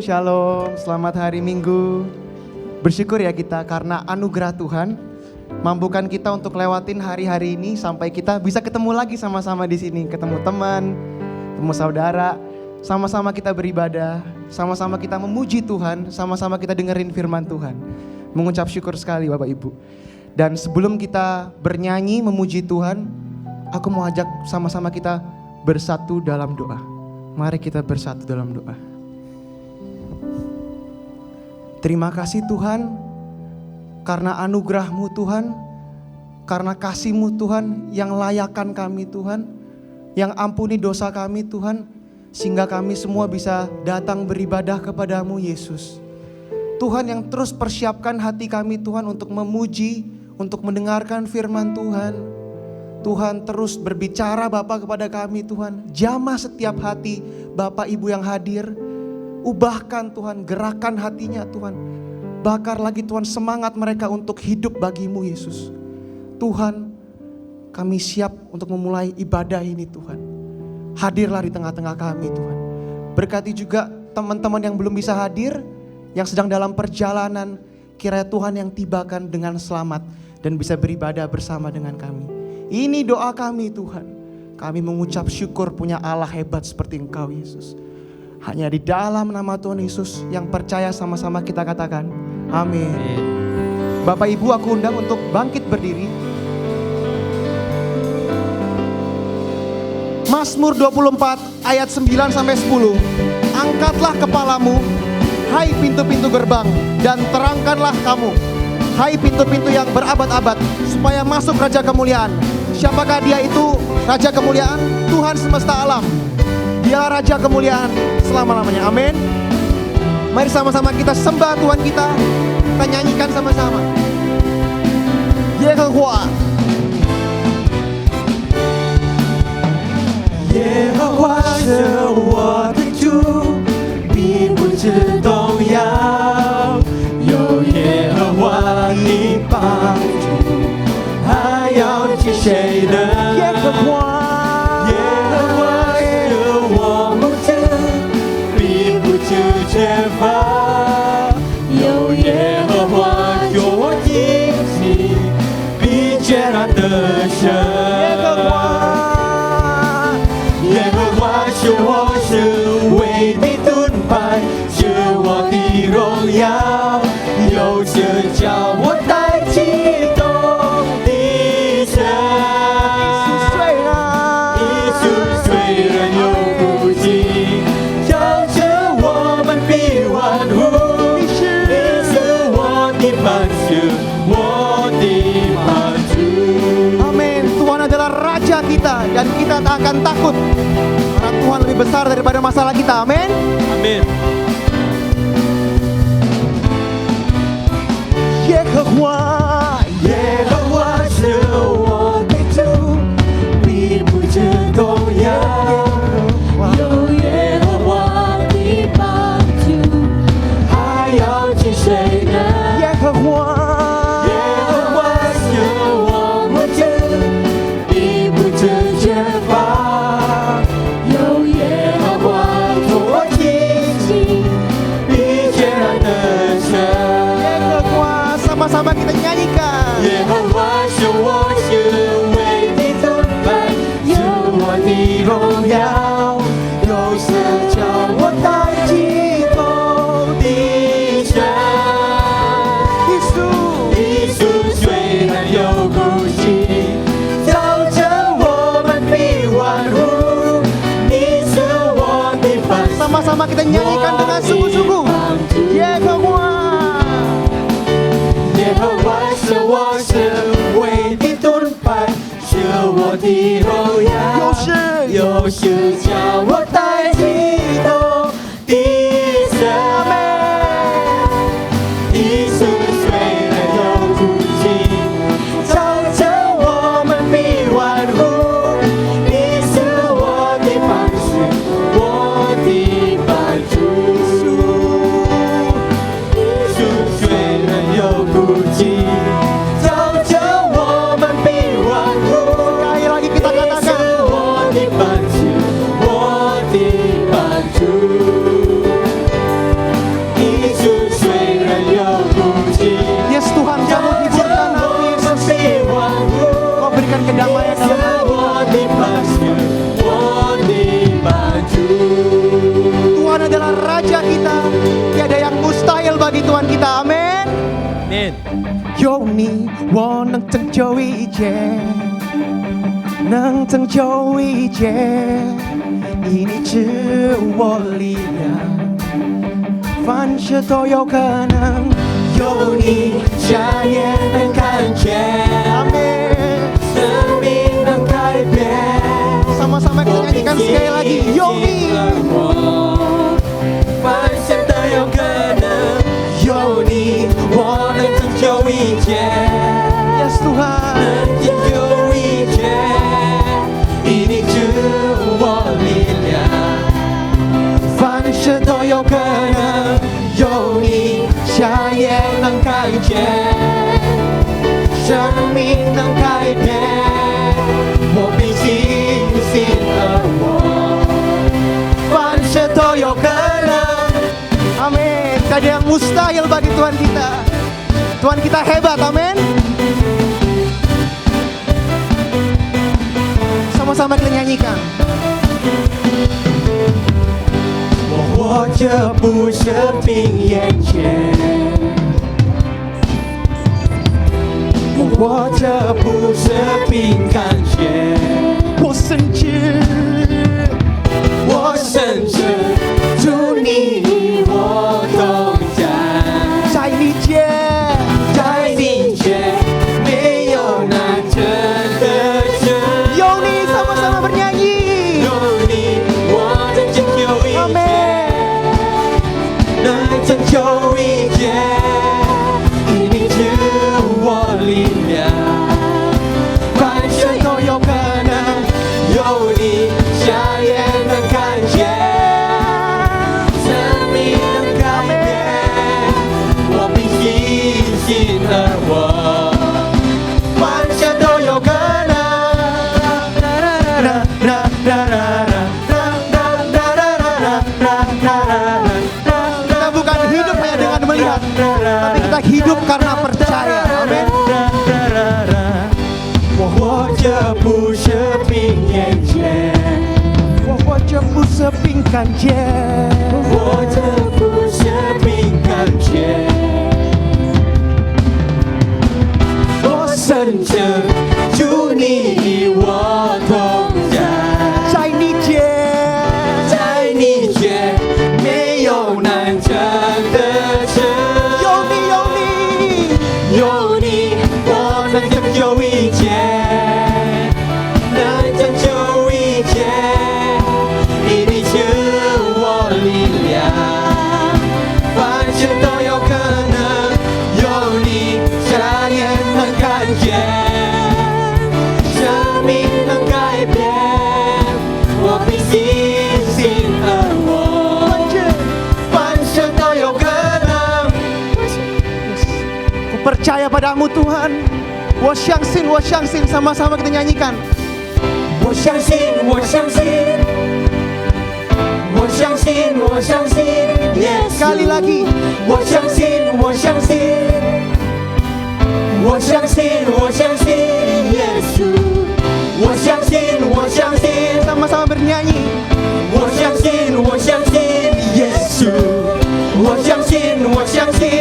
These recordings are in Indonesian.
Shalom, selamat hari Minggu. Bersyukur ya kita karena anugerah Tuhan mampukan kita untuk lewatin hari-hari ini sampai kita bisa ketemu lagi sama-sama di sini, ketemu teman, ketemu saudara, sama-sama kita beribadah, sama-sama kita memuji Tuhan, sama-sama kita dengerin firman Tuhan. Mengucap syukur sekali Bapak Ibu. Dan sebelum kita bernyanyi memuji Tuhan, aku mau ajak sama-sama kita bersatu dalam doa. Mari kita bersatu dalam doa. Terima kasih Tuhan, karena anugerah-Mu Tuhan, karena kasih-Mu Tuhan yang layakkan kami Tuhan, yang ampuni dosa kami Tuhan, sehingga kami semua bisa datang beribadah kepadamu Yesus. Tuhan yang terus persiapkan hati kami Tuhan untuk memuji, untuk mendengarkan firman Tuhan. Tuhan terus berbicara Bapa kepada kami Tuhan, jamah setiap hati Bapak Ibu yang hadir. Ubahkan Tuhan, gerakan hatinya Tuhan. Bakar lagi Tuhan semangat mereka untuk hidup bagimu Yesus. Tuhan, kami siap untuk memulai ibadah ini Tuhan. Hadirlah di tengah-tengah kami Tuhan. Berkati juga teman-teman yang belum bisa hadir, yang sedang dalam perjalanan. Kiranya Tuhan yang tibakan dengan selamat dan bisa beribadah bersama dengan kami. Ini doa kami Tuhan. Kami mengucap syukur punya Allah hebat seperti Engkau Yesus. Hanya di dalam nama Tuhan Yesus yang percaya sama-sama kita katakan amin. Bapak Ibu aku undang untuk bangkit berdiri. Mazmur 24 ayat 9-10. Angkatlah kepalamu, hai pintu-pintu gerbang, dan terangkanlah kamu, hai pintu-pintu yang berabad-abad, supaya masuk Raja Kemuliaan. Siapakah dia itu? Raja Kemuliaan, Tuhan semesta alam. Dialah Raja Kemuliaan selama-lamanya. Amin. Mari sama-sama kita sembah Tuhan kita. Kita nyanyikan sama-sama. Yehovah. Yehovah 是我的主，必不致动摇。有耶和华的帮助，还要惧谁呢？耶和华。缺乏，有耶和华救我进去，必决然得胜。耶和华是我是为你盾牌，是我的荣耀，有时叫我带激动的神。一宿虽然有不尽，Amin. Tuhan adalah Raja kita dan kita tak akan takut karena Tuhan lebih besar daripada masalah kita. Amin. Amin. Yehovah, Yehovah 是我的主，必不致动摇。有耶和华的帮助，还要惧谁呢？耶和华。sama-sama kita nyanyikan. Yehovah 是我是为你盾牌，是我的荣耀，有时叫我带激动的神。耶稣虽然有苦辛，造成我们必欢呼，你是我的帮助。 Sama-sama kita nyanyikan dengan sungguh-sungguh. Yehovah。 耶和华是我是为你盾牌，是我的荣耀，有时叫我带激动的神。耶稣虽然有苦辛，造成我们必欢呼，你是我的帮助，我的帮助。耶稣虽然有苦辛，造成我们必欢呼。 Sekali lagi kita katakan. 我的帮助，我的拯救一切，能拯救一切，以你赐我力量，凡事都有可能，有你瞎眼能看见，阿门。生命能改变。Sama-sama kita nyanyikan sekali lagi.有你，凡事都有可能，有你，我能拯救一切。Yes Tuhan，能拯救一切，以你赐我力量。凡事都有可能，有你，瞎眼能看见，生命能改变。我凭信心而活，凡事都有可能。amin. Tidak ada yang mustahil bagi Tuhan kita. Tuhan kita hebat, amin. Sama-sama kita nyanyikan. 我活着不是凭眼前，我活着不是凭感觉，我甚至主你与我同在，在你间，在你间没有难成的事。有你，sama-sama bernyanyi. 有你，我能拯救一切， Amin. 能拯救一切，以你赐我力量，凡事都有可能，有你，瞎眼能看见，生命能改变，我凭信心而活，凡事都有可能。Kita bukan hidup hanya dengan melihat, tapi kita hidup karena percaya. Amin. 我活着不是凭眼前，我活着不是凭感觉，活着不是凭感觉，我甚至主你与我同在，在你间，在你间没有难成的事。有你，有你，有你，我能拯救一切，能拯救一切，以你赐我力量，凡事都有可能，有你，瞎眼能看见，生命能改变，我凭信心而活，凡事都有可能。 Ku percaya padamu Tuhan. 我相信，我相信. Sama-sama kita nyanyikan. 我相信，我相信，我相信，我相信，耶稣。 Sekali lagi. 我相信，我相信，我相信，我相信，耶稣。我相信，我相信， Sama-sama bernyanyi. 我相信，我相信，耶稣。我相信，我相信，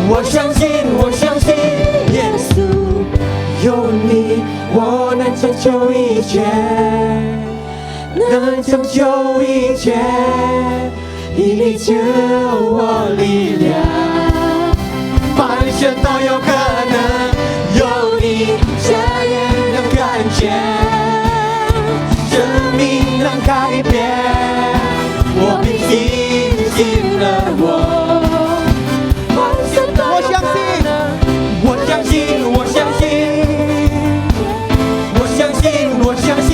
我相信，我相信，耶稣。有你，我能拯救一切，能拯救一切，以你赐我力量，凡事都有可能，有你，瞎眼能看见，生命能改变，我凭信心而活。我相信，我相信，我相信，我相信，我相信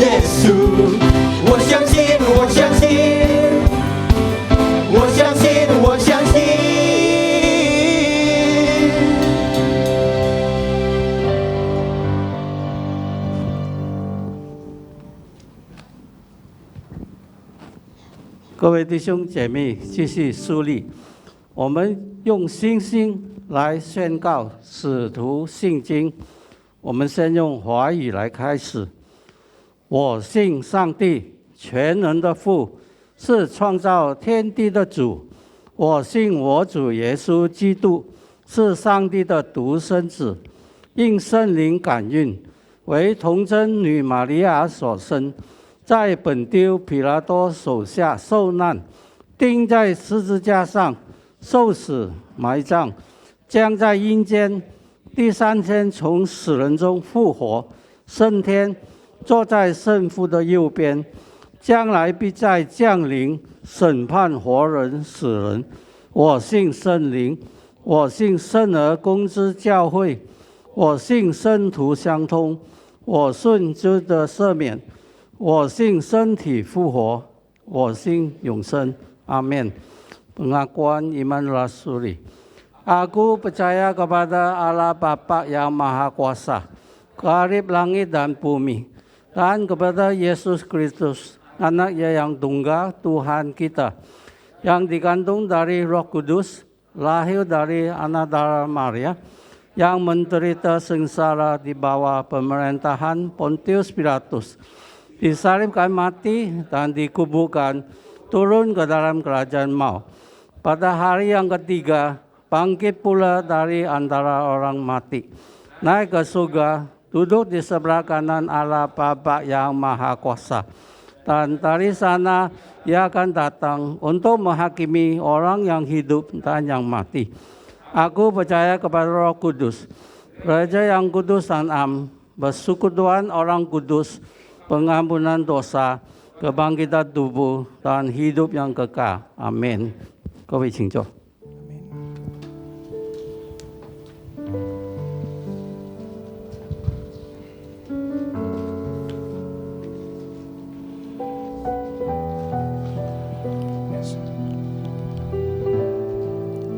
耶稣。我相信，我相信，我相信，我相信。各位弟兄姐妹，继续肃立。我们用信心来宣告使徒信经。我们先用华语来开始。我信上帝，全能的父，是创造天地的主。我信我主耶稣基督，是上帝的独生子，应圣灵感孕，为童贞女玛利亚所生，在本丢彼拉多手下受难，钉在十字架上，受死埋葬，将在阴间，第3天从死人中复活，升天，坐在圣父的右边，将来必再降临审判活人死人。我信圣灵，我信圣而公之教会，我信圣徒相通，我信罪的赦免，我信身体复活，我信永生。Amin. Pengakuan iman rasuli. Aku percaya kepada Allah Bapa yang Maha Kuasa, Karib langit dan bumi, dan kepada Yesus Kristus, Anak-Nya yang tunggal, Tuhan kita, yang dikandung dari Roh Kudus, lahir dari anak darah Maria, yang menderita sengsara di bawah pemerintahan Pontius Pilatus, disalibkan mati dan dikuburkan, turun ke dalam kerajaan maut. Pada hari yang ketiga, bangkit pula dari antara orang mati, naik ke surga, duduk di sebelah kanan Allah Bapa yang Maha Kuasa. Dan dari sana Ia akan datang untuk menghakimi orang yang hidup dan yang mati. Aku percaya kepada Roh Kudus, Raja yang kudus dan am, persekutuan orang kudus, pengampunan dosa, kebangkitan tubuh, dan hidup yang kekal. Amin. 各位请坐。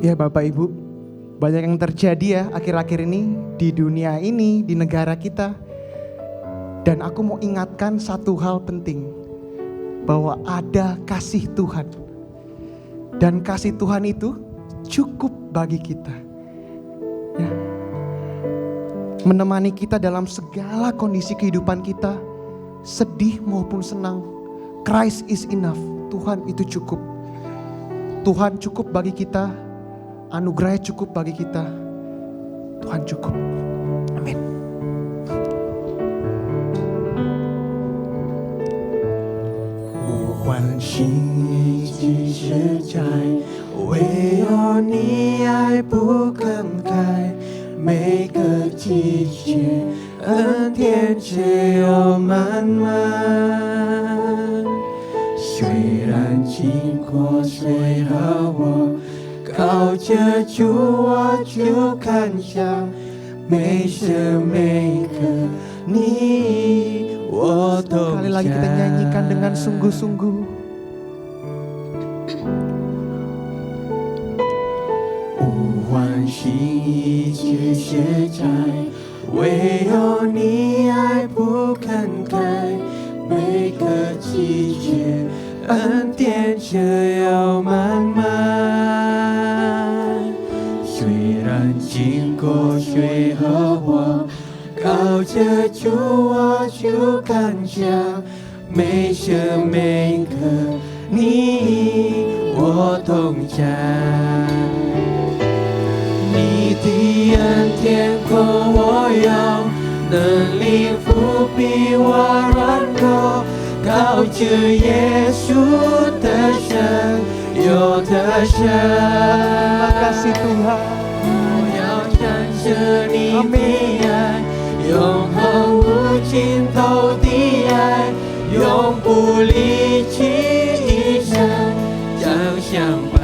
Ya Bapak Ibu, banyak yang terjadi ya akhir-akhir ini di dunia ini, di negara kita. Dan aku mau ingatkan satu hal penting, bahwa ada kasih Tuhan. Dan kasih Tuhan itu cukup bagi kita. Ya. Menemani kita dalam segala kondisi kehidupan kita, sedih maupun senang. Christ is enough. Tuhan itu cukup. Tuhan cukup bagi kita. Anugerahnya cukup bagi kita. Tuhan cukup. Amin. 呼唤心意即是在，唯有你爱不更改，每个季节恩典只有满满。虽然经过水和我，靠着主我就看向每时每刻你我都 Sekali lagi kita nyanyikan dengan sungguh-sungguh. 呼唤心意即是在，唯有你爱不更改，每个季节恩典只有满满。虽然经过水和火，靠着主我就看向每时每刻你我同在。你的恩典够我用，能力不比我软弱，靠着耶稣的生有的生。 Terima kasih Tuhan. 我要站着你的爱，永恒无尽头的爱，永不离弃，一生将相伴。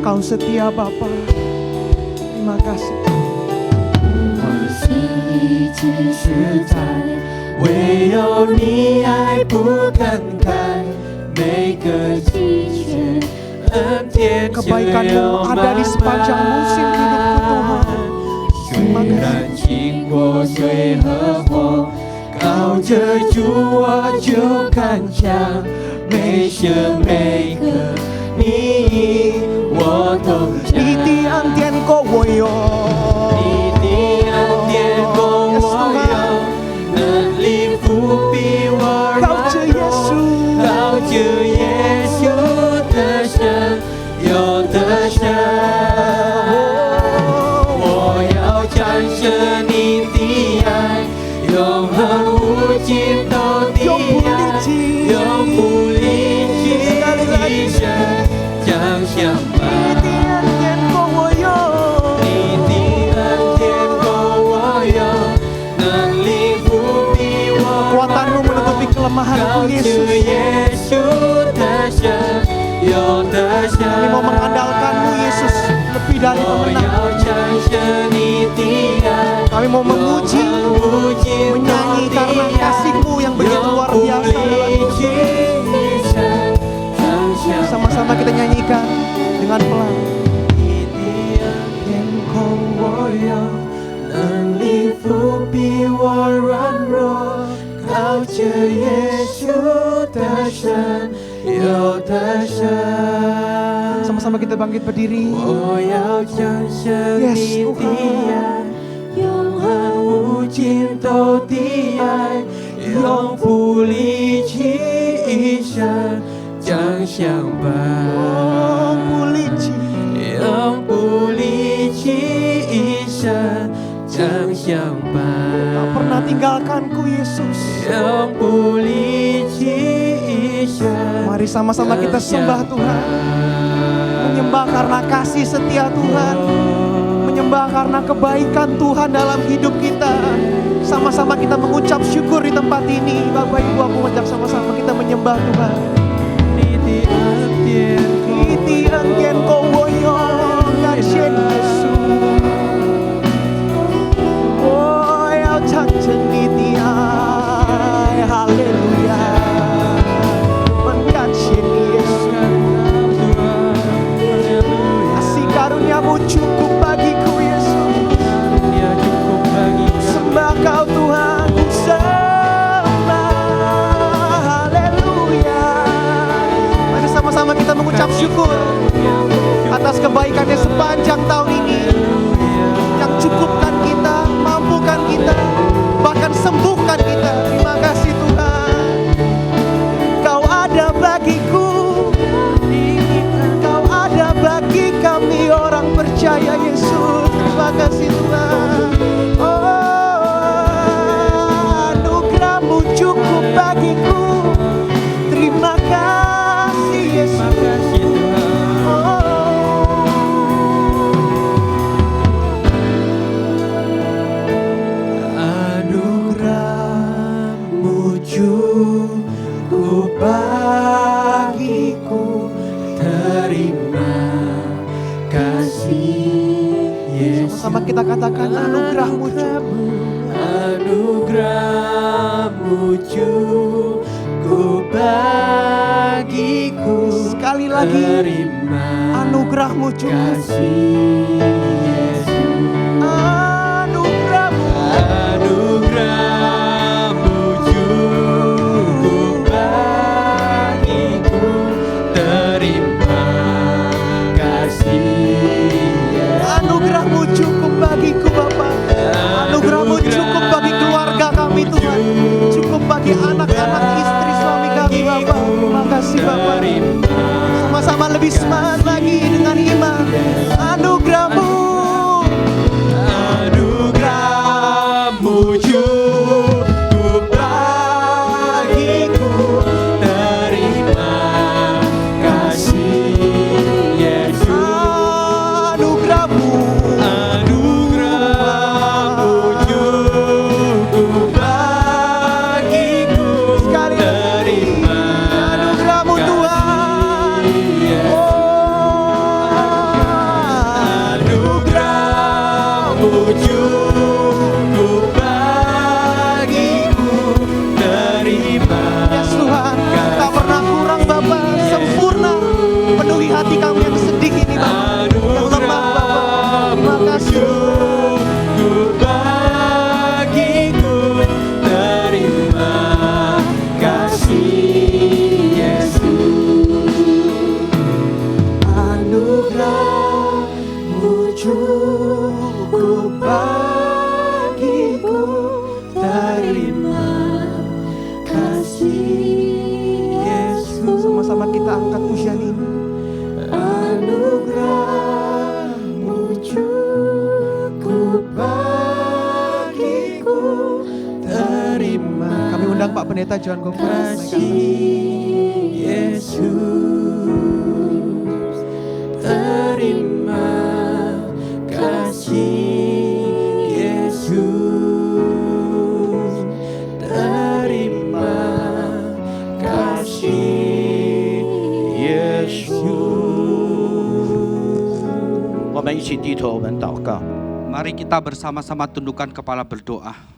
Kau setia Bapa. Terima kasih. 我心一直是在，唯有你爱不更改，每个季节恩典只有 Kebaikan-Mu ada di sepanjang musim hidupku Tuhan. 虽然经过水和火，靠着主我就看向每时每刻你我都在。 你的恩典够我用。 你的恩典够我用，能力不比我软弱，靠着耶稣的生有的生。永恒无尽到底爱，永不离弃，一生将相伴。你的恩典够我用，能力不比我软 Kekuatanmu menutupi kelemahanku, 高举 Yesus. 耶稣的神，有的神。 Kami mau mengandalkanmu, Yesus, lebih dari 我 pemenang. 要战胜你的爱， Kami mau memuji, 永恒无尽 menyanyi 到 karena 底爱， kasih-Mu yang begitu 永 luar 不 biasa dalam 离 hidup 弃， kami. 一生将相伴。 Sama-sama kita nyanyikan dengan pelan. 你的恩典够我用，能力不比我软弱，靠着耶稣的神，有的神。 Sama-sama kita bangkit berdiri. 我要将胜你的爱，永恒无尽到底爱，永不离弃，一生将相伴。 Oh, pulici. 永不离弃，一生将相 Tak 伴。 pernah tinggalkanku, Yesus. 永不离弃，一生 Mari sama-sama kita sembah Tuhan. Menyembah karena kasih setia Tuhan. Menyembah karena kebaikan Tuhan dalam hidup kita. Sama-sama kita mengucap syukur di tempat ini. Bapak Ibu, aku ngajak sama-sama kita menyembah Tuhan. 你的恩典 Itianggen kowoyo gachen Yesu. Oh, ya chachen itiai. Haleluya. Mengachen Yesu. Kasih karuniamu cukup bagiku, Yesus. Karunia cukup bagiku. Sembah Kau Tuhan, ku sembah. Haleluya. Mari sama-sama kita mengucap syukur atas kebaikannya sepanjang tahun ini, yang cukupkan kita, mampukan kita, bahkan sembuhkan kita. Terima kasih Tuhan. Kau ada bagiku, Kau ada bagi kami orang percaya, Yesus. Terima kasih Tuhan. Oh, anugerah-Mu cukup bagiku. Terima kasih Yesus. Makasih Tuhan. Anugerah-Mu cukup bagiku. Terima kasih Yesus. Sama kita katakan anugerah-Mu cukup. Anugerah-Mu cukup bagiku. Sekali lagi, Terima anugerah-Mu cukup. kasih Yesus. Anugerah-Mu. Anugerah-Mu cukup bagiku. Terima kasih Yesus. Anugerah-Mu cukup bagiku Bapak. Anugerah-Mu cukup bagi keluarga kami Tuhan. Cukup bagi anak-anak, istri, suami kami Bapak. Terima kasih Bapak. Sama-sama lebih semangat lagi dengan iman. Anugerah-Mu. Anugerah-Mu cukup bagiku. Terima kasih Yesus. Anugerah-Mu. Anugerah-Mu cukup bagiku. Sekali lagi, Terima anugerah-Mu Tuhan. kasih Yesus. Oh, undang Pak Pendeta John Gomez naik ke atas. Yesus, terima kasih Yesus, terima kasih Yesus。我们一起低头，我们祷告。 Mari kita bersama-sama tundukkan kepala berdoa.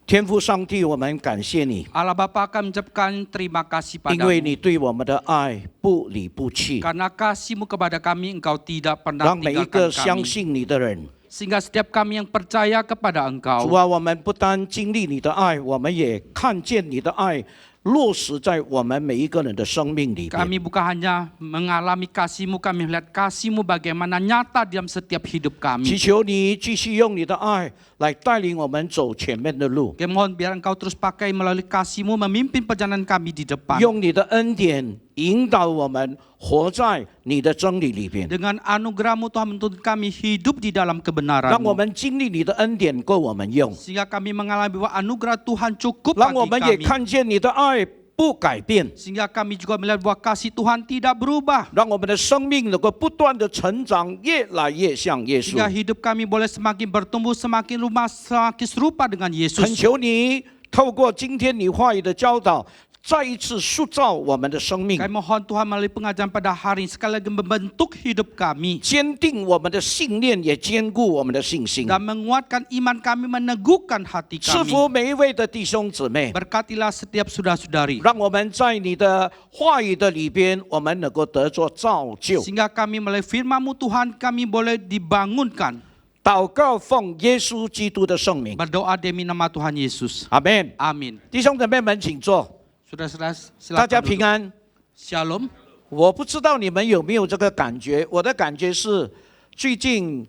天父上帝，我们感谢你， Allah Bapa kami ucapkan terima kasih 因为 padamu. 你对我们的爱不离不弃， Karena kasih-Mu kepada kami, Engkau tidak pernah 让每一个 tinggalkan 相 kami. 信你的人， Sehingga setiap kami yang percaya kepada 主 Engkau, 啊，我们不单经历你的爱，我们也看见你的爱落实在我们每一个人的生命里 kami 面。 bukan hanya mengalami kasih-Mu, kami melihat kasih-Mu bagaimana nyata dalam setiap hidup 祈 kami. 求你继续用你的爱来带领我们走前面的路， Kami mohon biar Engkau terus pakai melalui kasih-Mu memimpin perjalanan kami di depan. 用你的恩典引导我们活在你的真理里边， Dengan anugerah-Mu Tuhan menuntut kami hidup di dalam 让我 kebenaran-Mu. 们经历你的恩典够我们用， Sehingga kami mengalami bahwa anugerah Tuhan cukup 让我们 bagi 也 kami. 看见你的爱不改变。 Sehingga kami juga melihat bahwa kasih Tuhan tidak berubah. 让我们的生命能够不断的成长，越来越像耶稣 Sehingga。hidup kami boleh semakin bertumbuh, semakin rumah, semakin serupa dengan 恳 Yesus. 求你透过今天你话语的教导，再一次塑造我们的生命， Kami mohon Tuhan melalui pengajaran pada hari ini sekali lagi membentuk hidup kami 坚定我们的信念，也坚固我们的信心。 dan menguatkan iman kami, meneguhkan hati 赐福 kami. 每一位的弟兄姊妹， Berkatilah setiap saudara-saudari 让我们在你的话语的里边，我们能够得着造就。 sehingga kami melalui firman-Mu Tuhan kami boleh dibangunkan. 祷告奉耶稣基督的圣名， Berdoa demi nama Tuhan Yesus. 阿门。 Amin. 弟兄姊妹们，请坐， Saudara-saudara 大家 silakan 平 duduk. 安。 Shalom. 我不知道你们有没有这个感觉，我的感觉是，最近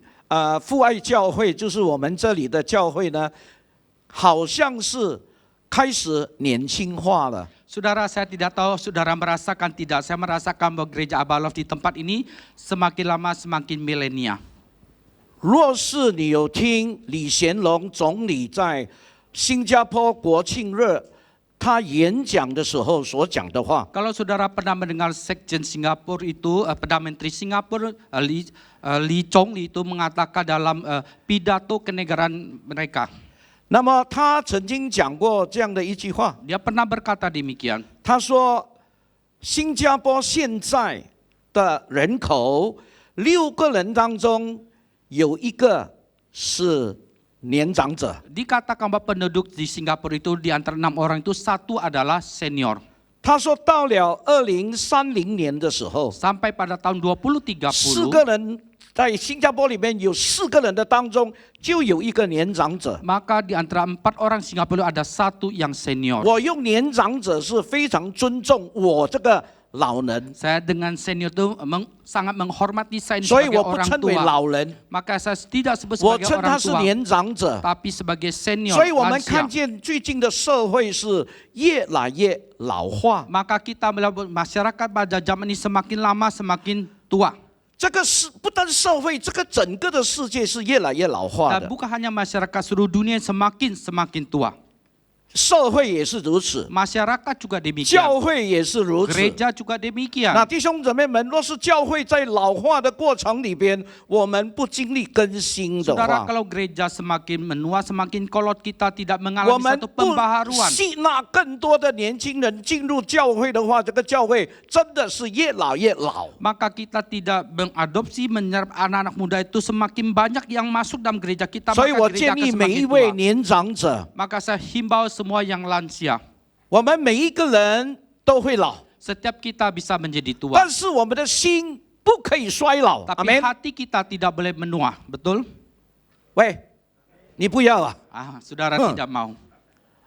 父爱教会，就是我们这里的教会呢，好像是开始年轻化了。 Saudara, saya tidak tahu saudara merasakan tidak. Saya merasakan bahwa gereja Abalof di tempat ini semakin lama semakin milenial. 若是你有听李贤龙总理在新加坡国庆日他演讲的时候所讲的话， Kalau saudara pernah mendengar Sekjen Singapura itu, Perdana Menteri Singapura Lee Chong Lee itu mengatakan dalam pidato kenegaraan mereka. 那么他曾经讲过这样的一句话， Dia pernah berkata demikian. 他说，新加坡现在的人口6个人当中有1个是年长者。 Dikatakan bahwa penduduk di Singapura itu di antara 6 orang itu 1 adalah senior. 他说，到了2030年的时候， Sampai pada tahun 4 2030, 个人在新加坡里面有4个人的当中就有1个年长者。 maka di antara 4 orang Singapura ada 1 yang senior. 我用年长者是非常尊重我这个老人， Saya dengan senior itu sangat menghormati saya 所以 sebagai 我不 orang 称为 tua. 老人， Maka saya tidak sebut 我 sebagai 称他 orang 是 tua, 年长者。 tapi sebagai senior, 所以我们看 lansia. 见最近的社会是越来越老化， Maka kita melihat masyarakat pada zaman ini semakin lama semakin tua. 这个是不单社会，这个整个的世界是越来越老化 Dan 的， bukan hanya masyarakat seluruh dunia semakin tua. 社会也是如此， Masyarakat juga demikian. 教会也是如此。 Gereja juga demikian. 那弟兄姊妹们，若是教会在老化的过程里边，我们不经历更新的 Saudara, 话， kalau gereja semakin menua, semakin kolot kita tidak 我 mengalami 们 satu 不 pembaharuan, 吸纳更多的年轻人进入教会的话，这个教会真的是越来越老。 maka kita tidak mengadopsi menyerap anak-anak muda itu semakin banyak yang masuk dalam gereja kita, 所以 maka 我 gereja 建议 akan 每一 semakin 位 tua. 年长者， Maka saya himbau semua yang lansia, 我们每一个人都会老， setiap kita bisa menjadi tua, 但是我们的心不可以衰老。阿 tapi 门。 hati kita tidak boleh menua, betul? 喂，你不要啊！ Saudara Huh. tidak mau.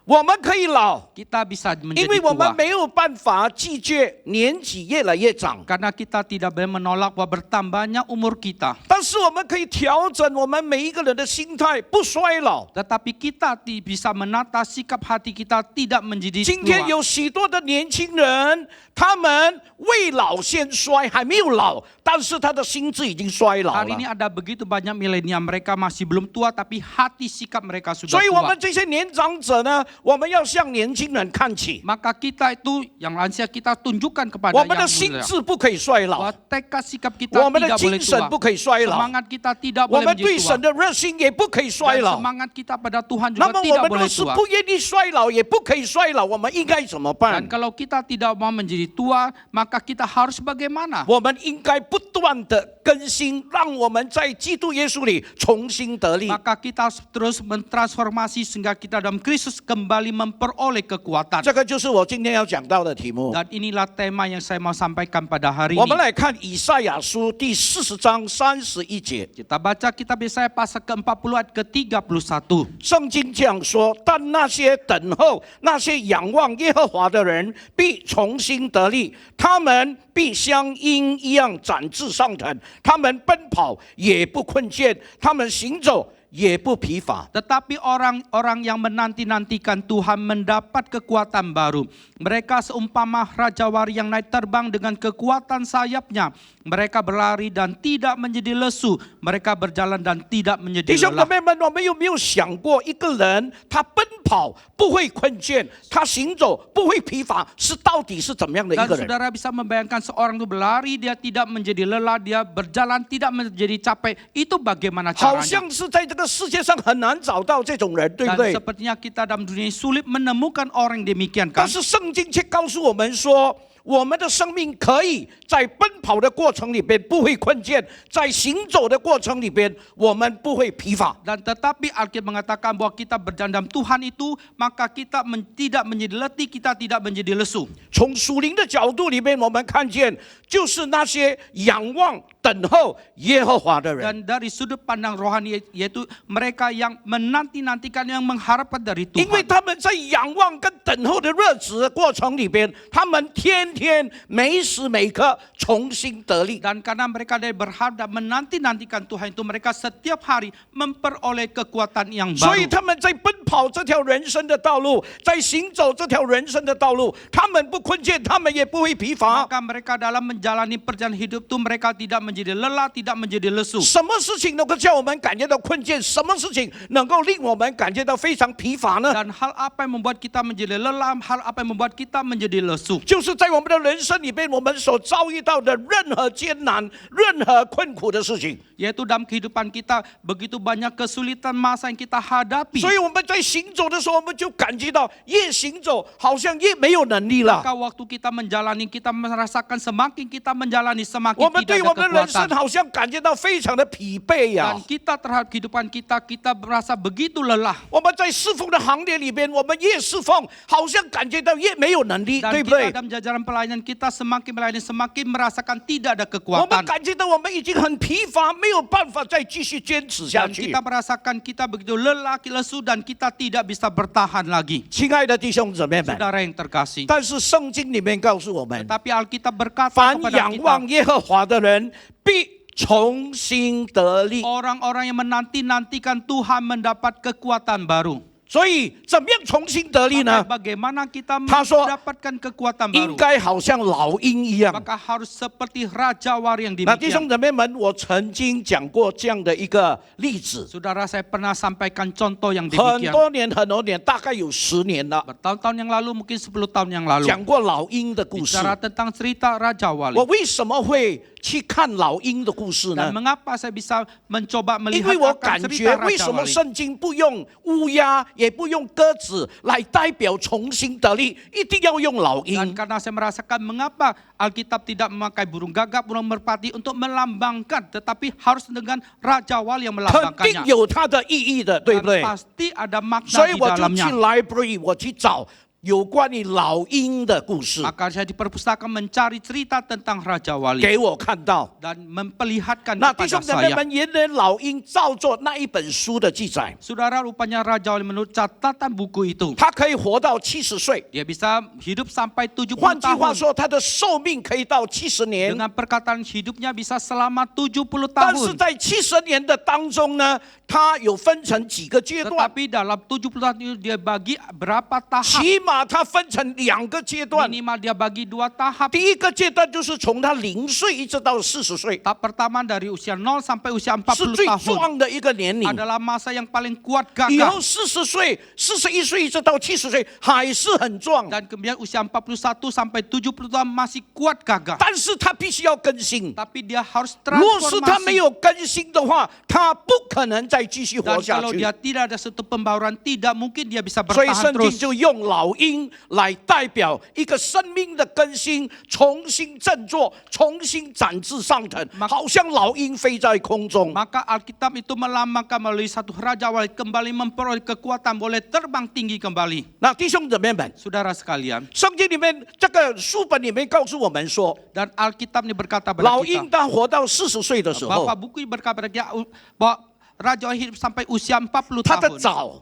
我们可以老， Kita bisa 因 menjadi 为我们 tua. 没有办法拒绝年纪越来越长。 Karena kita tidak boleh menolak bahwa bertambahnya umur kita. 但是我们可以调整我们每一个人的心态，不衰老。 Tetapi kita bisa menata sikap hati kita tidak menjadi 今天 tua. 有许多的年轻人，他们未老先衰，还没有老，但是他的心智已经衰老 Hari ini 了。 ada begitu banyak milenial, mereka masih belum tua tapi hati sikap mereka sudah 所以，我 tua. 们这些年长者呢，我们要向年轻人看齐， Maka kita itu yang lansia kita tunjukkan kepada 我们的 yang 心 muda. 智不可以衰老， Bahwa tekad sikap kita 我们的 tidak 精 boleh 神 tua. 不可以衰老， Semangat kita tidak 我 boleh 们对 menjadi 神 tua. 的热心也不可以衰 Dan 老。 semangat kita pada Tuhan 那 juga 么我 tidak 们 boleh 若是 tua. 不愿意衰老，也不可以衰老，我们应该怎么 Dan 办？ kalau kita tidak mau menjadi tua, maka kita harus bagaimana? 我们应该不断的更新，让我们在基督耶稣里重新得力。 Maka kita harus terus mentransformasi sehingga kita dalam Kristus kembali memperoleh kekuatan. 这个就是我今天要讲到的题目。 Dan inilah tema yang saya mau sampaikan pada hari 我们 ini. 来看以赛亚书第40章31节， Kita baca kitab Yesaya pasal ke-40 ayat ke-31. 圣经这样说：但那些等候、那些仰望耶和华的人，必重新得力，他们必像鹰一样展翅上腾，他们奔跑也不困倦，他们行走也不疲乏。 Tetapi orang-orang yang menanti-nantikan Tuhan mendapat kekuatan baru. Mereka seumpama rajawari yang naik terbang dengan kekuatan sayapnya. Mereka berlari dan tidak menjadi lesu. Mereka berjalan dan tidak 弟 menjadi 兄姊 lelah. 妹们，我们有没有想过，一个人他奔跑不会困倦，他行走不会疲乏，是到底是怎么样的一 Dan 个人？ saudara bisa membayangkan seorang itu berlari, dia tidak menjadi lelah, dia berjalan tidak menjadi capek. Itu bagaimana 好 caranya? 像是在这个世界上很难找到这种人，对不 Dan 对？ sepertinya kita dalam dunia ini sulit menemukan orang yang demikian 但 kan? 是圣经却告诉我们说，我们的生命可以在奔跑的过程里边不会困倦，在行走的过程里边我们不会疲乏。 Dan tetapi Alkitab mengatakan bahwa kita berjalan dalam Tuhan itu, maka kita tidak menjadi letih, kita tidak menjadi lesu. 从属灵的角度里面，我们看见就是那些仰望、等候耶和华的人。 Dan dari sudut pandang rohani, yaitu mereka yang menanti-nantikan, yang mengharapkan dari 因为 Tuhan. 他们在仰望跟等候的日子的过程里边，他们天天每时每刻重新得力。 Dan karena mereka dari berharap dan menanti-nantikan Tuhan itu, mereka setiap hari memperoleh kekuatan yang 所以 baru. 他们在奔跑这条人生的道路，在行走这条人生的道路，他们不困倦，他们也不会疲乏。 Maka mereka dalam menjalani perjalanan hidup itu, mereka tidak menjadi lelah, tidak menjadi lesu. 什么事情能够叫我们感觉到困倦？什么事情能够令我们感觉到非常疲乏呢？ Dan hal apa yang membuat kita menjadi lelah, hal apa yang membuat kita menjadi lesu? 就是在我们的人生里边，我们所遭遇到的任何艰难、任何困苦的事情。 Yaitu dalam kehidupan kita begitu banyak kesulitan masa yang kita hadapi. 所以我们在行走的时候，我们就感觉到越行走好像越没有能力了。 Maka waktu kita menjalani, kita merasakan semakin kita menjalani 我 semakin 们对 tidak 我们 ada 的人生 kekuatan. 好像感觉到非常的疲惫呀、 Dan kita terhadap kehidupan kita, kita merasa begitu lelah. 我们在侍奉的行列里边，我们越侍奉，好像感觉到越没有能力， Dan 对不 kita 对？ dalam jajaran pelayanan kita semakin melayani, semakin merasakan tidak ada 我们 kekuatan. 感觉到我们已经很疲乏，没有办法再继续坚持下 Dan 去 kita。merasakan kita begitu lelah, lesu, dan kita tidak bisa bertahan lagi. 亲爱的弟兄姊妹们， Saudara yang terkasih. 但是圣经里面告诉我们， Tapi Alkitab berkata 凡 kepada 仰 kita, 望耶和华的人必重新得力。 orang-orang yang menanti-nantikan Tuhan mendapat kekuatan baru. 所以怎么样重新得力呢 Maka？bagaimana kita 他说 mendapatkan kekuatan 应 baru? 该好像老鹰一样。 Maka harus seperti Raja Wari yang 那弟兄 demikian. 姊妹们，我曾经讲过这样的一个例子， Saudara, saya pernah sampaikan contoh yang 很 demikian. 多年，大概有10年了， Bertahun-tahun yang lalu, mungkin 10 tahun yang lalu. 讲过老鹰的故事。 Bicara tentang cerita Raja 我 Wali. 为什么会去看老鹰的故事 Dan 呢？ mengapa saya bisa mencoba 因 melihat 为我 akan 感 cerita 觉为 Raja 什么 Wali? 圣经不用乌鸦，也不用鸽子来代表重新得力，一定要用老 Dan 鹰。 karena saya merasakan mengapa Alkitab tidak memakai burung gagak, burung merpati untuk melambangkan, tetapi harus dengan Raja Wali yang 肯定 melambangkannya. 有它的意义的，对 Dan 不对？ pasti ada makna 所以 di 我就去 dalamnya. library，我去找有关于老鹰的故事， Maka saya di perpustakaan mencari cerita tentang Raja Wali 给我看到。 dan memperlihatkan 那弟 kepada 兄姊妹 saya. 们，原来老鹰照做那一本书的记载， Saudara, rupanya Raja Wali menurut catatan buku itu, 他可以活到70岁。 dia bisa hidup sampai 70换句话 tahun. 说，他的寿命可以到70年。 Dengan perkataan hidupnya bisa selama 70但是 tahun. 在70年的当中呢，他有分成几个阶段， Tetapi dalam 70 tahun itu dia bagi berapa tahap. 起码把它分成2个阶段。 Minimal dia bagi 2 tahap. 第一个阶段就是从他0岁一直到40岁， Tahap pertama dari usia 0 sampai usia 是 40 最 tahun 壮的一个年龄。 adalah masa yang paling kuat 以后 gagah. 40岁、41岁一直到70岁还是很壮， Dan kemudian usia 41 sampai 70 tahun masih kuat gagah. 但是他必须要更新。 Tapi dia harus 若是他没 transformasi. 有更新的话，他不可能再继续活 Dan 下 kalau 去。 dia tidak ada satu pembaruan, tidak mungkin dia bisa 所以 bertahan 圣经 terus. 就用老鹰来代表一个生命的更新，重新振作，重新展翅上腾，好像老鹰飞在空中。 Maka Alkitab itu melambangkan melalui satu raja wali kembali memperoleh kekuatan, boleh terbang tinggi kembali. 那弟兄姊妹们， Saudara sekalian, 圣经里面这个书本里面告诉我们说， dan Alkitab ini berkata kepada 老 kita, 鹰当活到40岁的时候 bahwa， buku ini berkata kepada kita bahwa raja hidup sampai usia 40他的 tahun.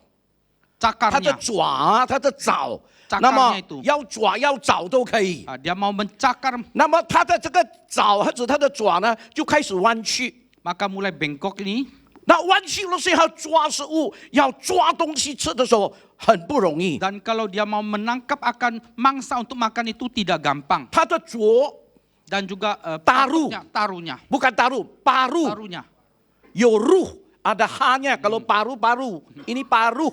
爪、他的 Cakarnya, 爪、他的爪， Cakarnya 那么 itu 要爪要爪都可以。 dia mau mencakar, 那么他的这个爪或者他的爪呢，就开始弯曲。 maka mulai bengkok ini. 那弯曲的时候要抓食物、要抓东西吃的时候很不容易。 Dan kalau dia mau menangkap akan mangsa untuk makan itu tidak gampang. 他的啄 Dan juga Taruh. taruhnya, bukan taruh, paru taruhnya. 有入ada hanya kalau paru-paru ini paru，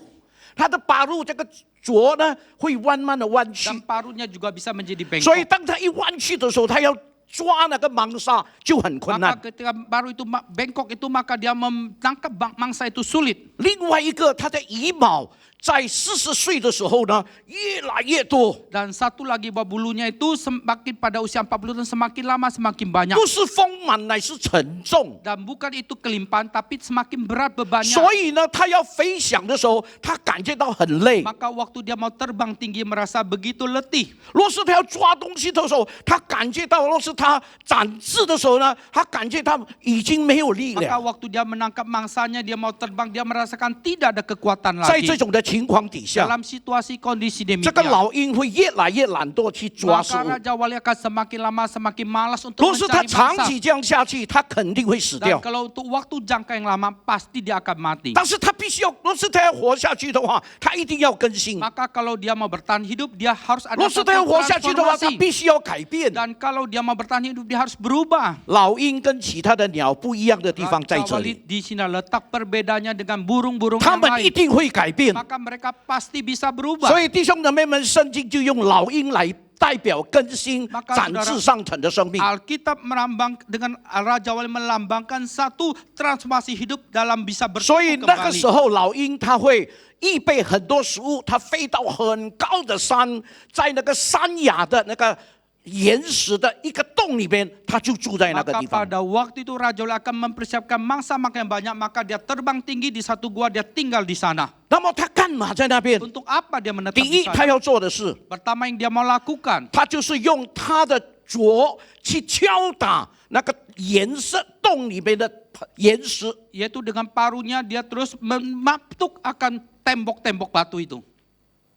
它的paru这个啄呢会慢慢的弯曲， Dan paruhnya juga bisa menjadi 所以 bengkok. 当它一弯曲的时候，它要抓那个芒沙就很困 Maka 难。 ketika baru itu bengkok itu maka dia menangkap mangsa itu sulit. 另外一个，它的羽毛在40岁的时候呢，越来越多， Dan satu lagi bahwa bulunya itu semakin pada usia 40 tahun semakin lama semakin banyak. 不是丰满，乃是沉重。 Dan bukan itu kelimpahan tapi semakin berat bebannya. 所以呢，它要飞翔的时候，它感觉到很累。 Maka waktu dia mau terbang tinggi merasa begitu letih. 若是它要抓东西的时候，它感觉到；若是它展翅的时候呢，它感觉到已经没有力 Maka 量。 waktu dia menangkap mangsanya, dia mau terbang, dia merasakan tidak ada kekuatan 在 lagi. 这种的情况底下， Dalam situasi kondisi 这个 demikian, 老鹰会越来越懒惰去抓食 maka 物。 Raja Wali akan semakin lama semakin malas untuk 若是它 mencari 长 mangsa. 期这样下去，它肯定会死 Dan 掉。 kalau untuk waktu jangka yang lama, pasti dia akan mati. 但是它必须要，若是它要活下去的话，它一定要更新。 Maka kalau dia mau bertahan hidup, dia harus ada 若是 satu 它要活下去的话，它 transformasi. 必须要改变。 Dan kalau dia mau bertahan hidup, dia harus berubah. 老鹰跟其他的鸟不一样的地方在 Raja 这 Wali 里， di sini letak perbedaannya dengan burung-burung 它 yang 们一 lain. 定会改变。 Maka mereka pasti bisa berubah. 所以弟兄姊妹们，圣经就用老鹰来代表更新、 Maka 展翅上腾的生命。 Alkitab melambang dengan Raja Wali melambangkan satu transformasi hidup dalam bisa 所以 bertumbuh 那个时 kembali. 候，老鹰它会预备很多食物，它飞到很高的山，在那个山崖的那个岩石的一个洞里边，它就住在那个 Maka 地方。 pada waktu itu Raja Wali akan mempersiapkan mangsa makan yang banyak, maka dia terbang tinggi di satu gua, dia tinggal di sana. 那么他干嘛在那边？ Untuk apa dia menetap 第 di 一，他 sana? 要做的事， Pertama yang dia mau lakukan, 他就是用他的啄去敲打那个岩石洞里面的岩石。 yaitu dengan paruhnya dia terus mematuk akan tembok-tembok batu itu.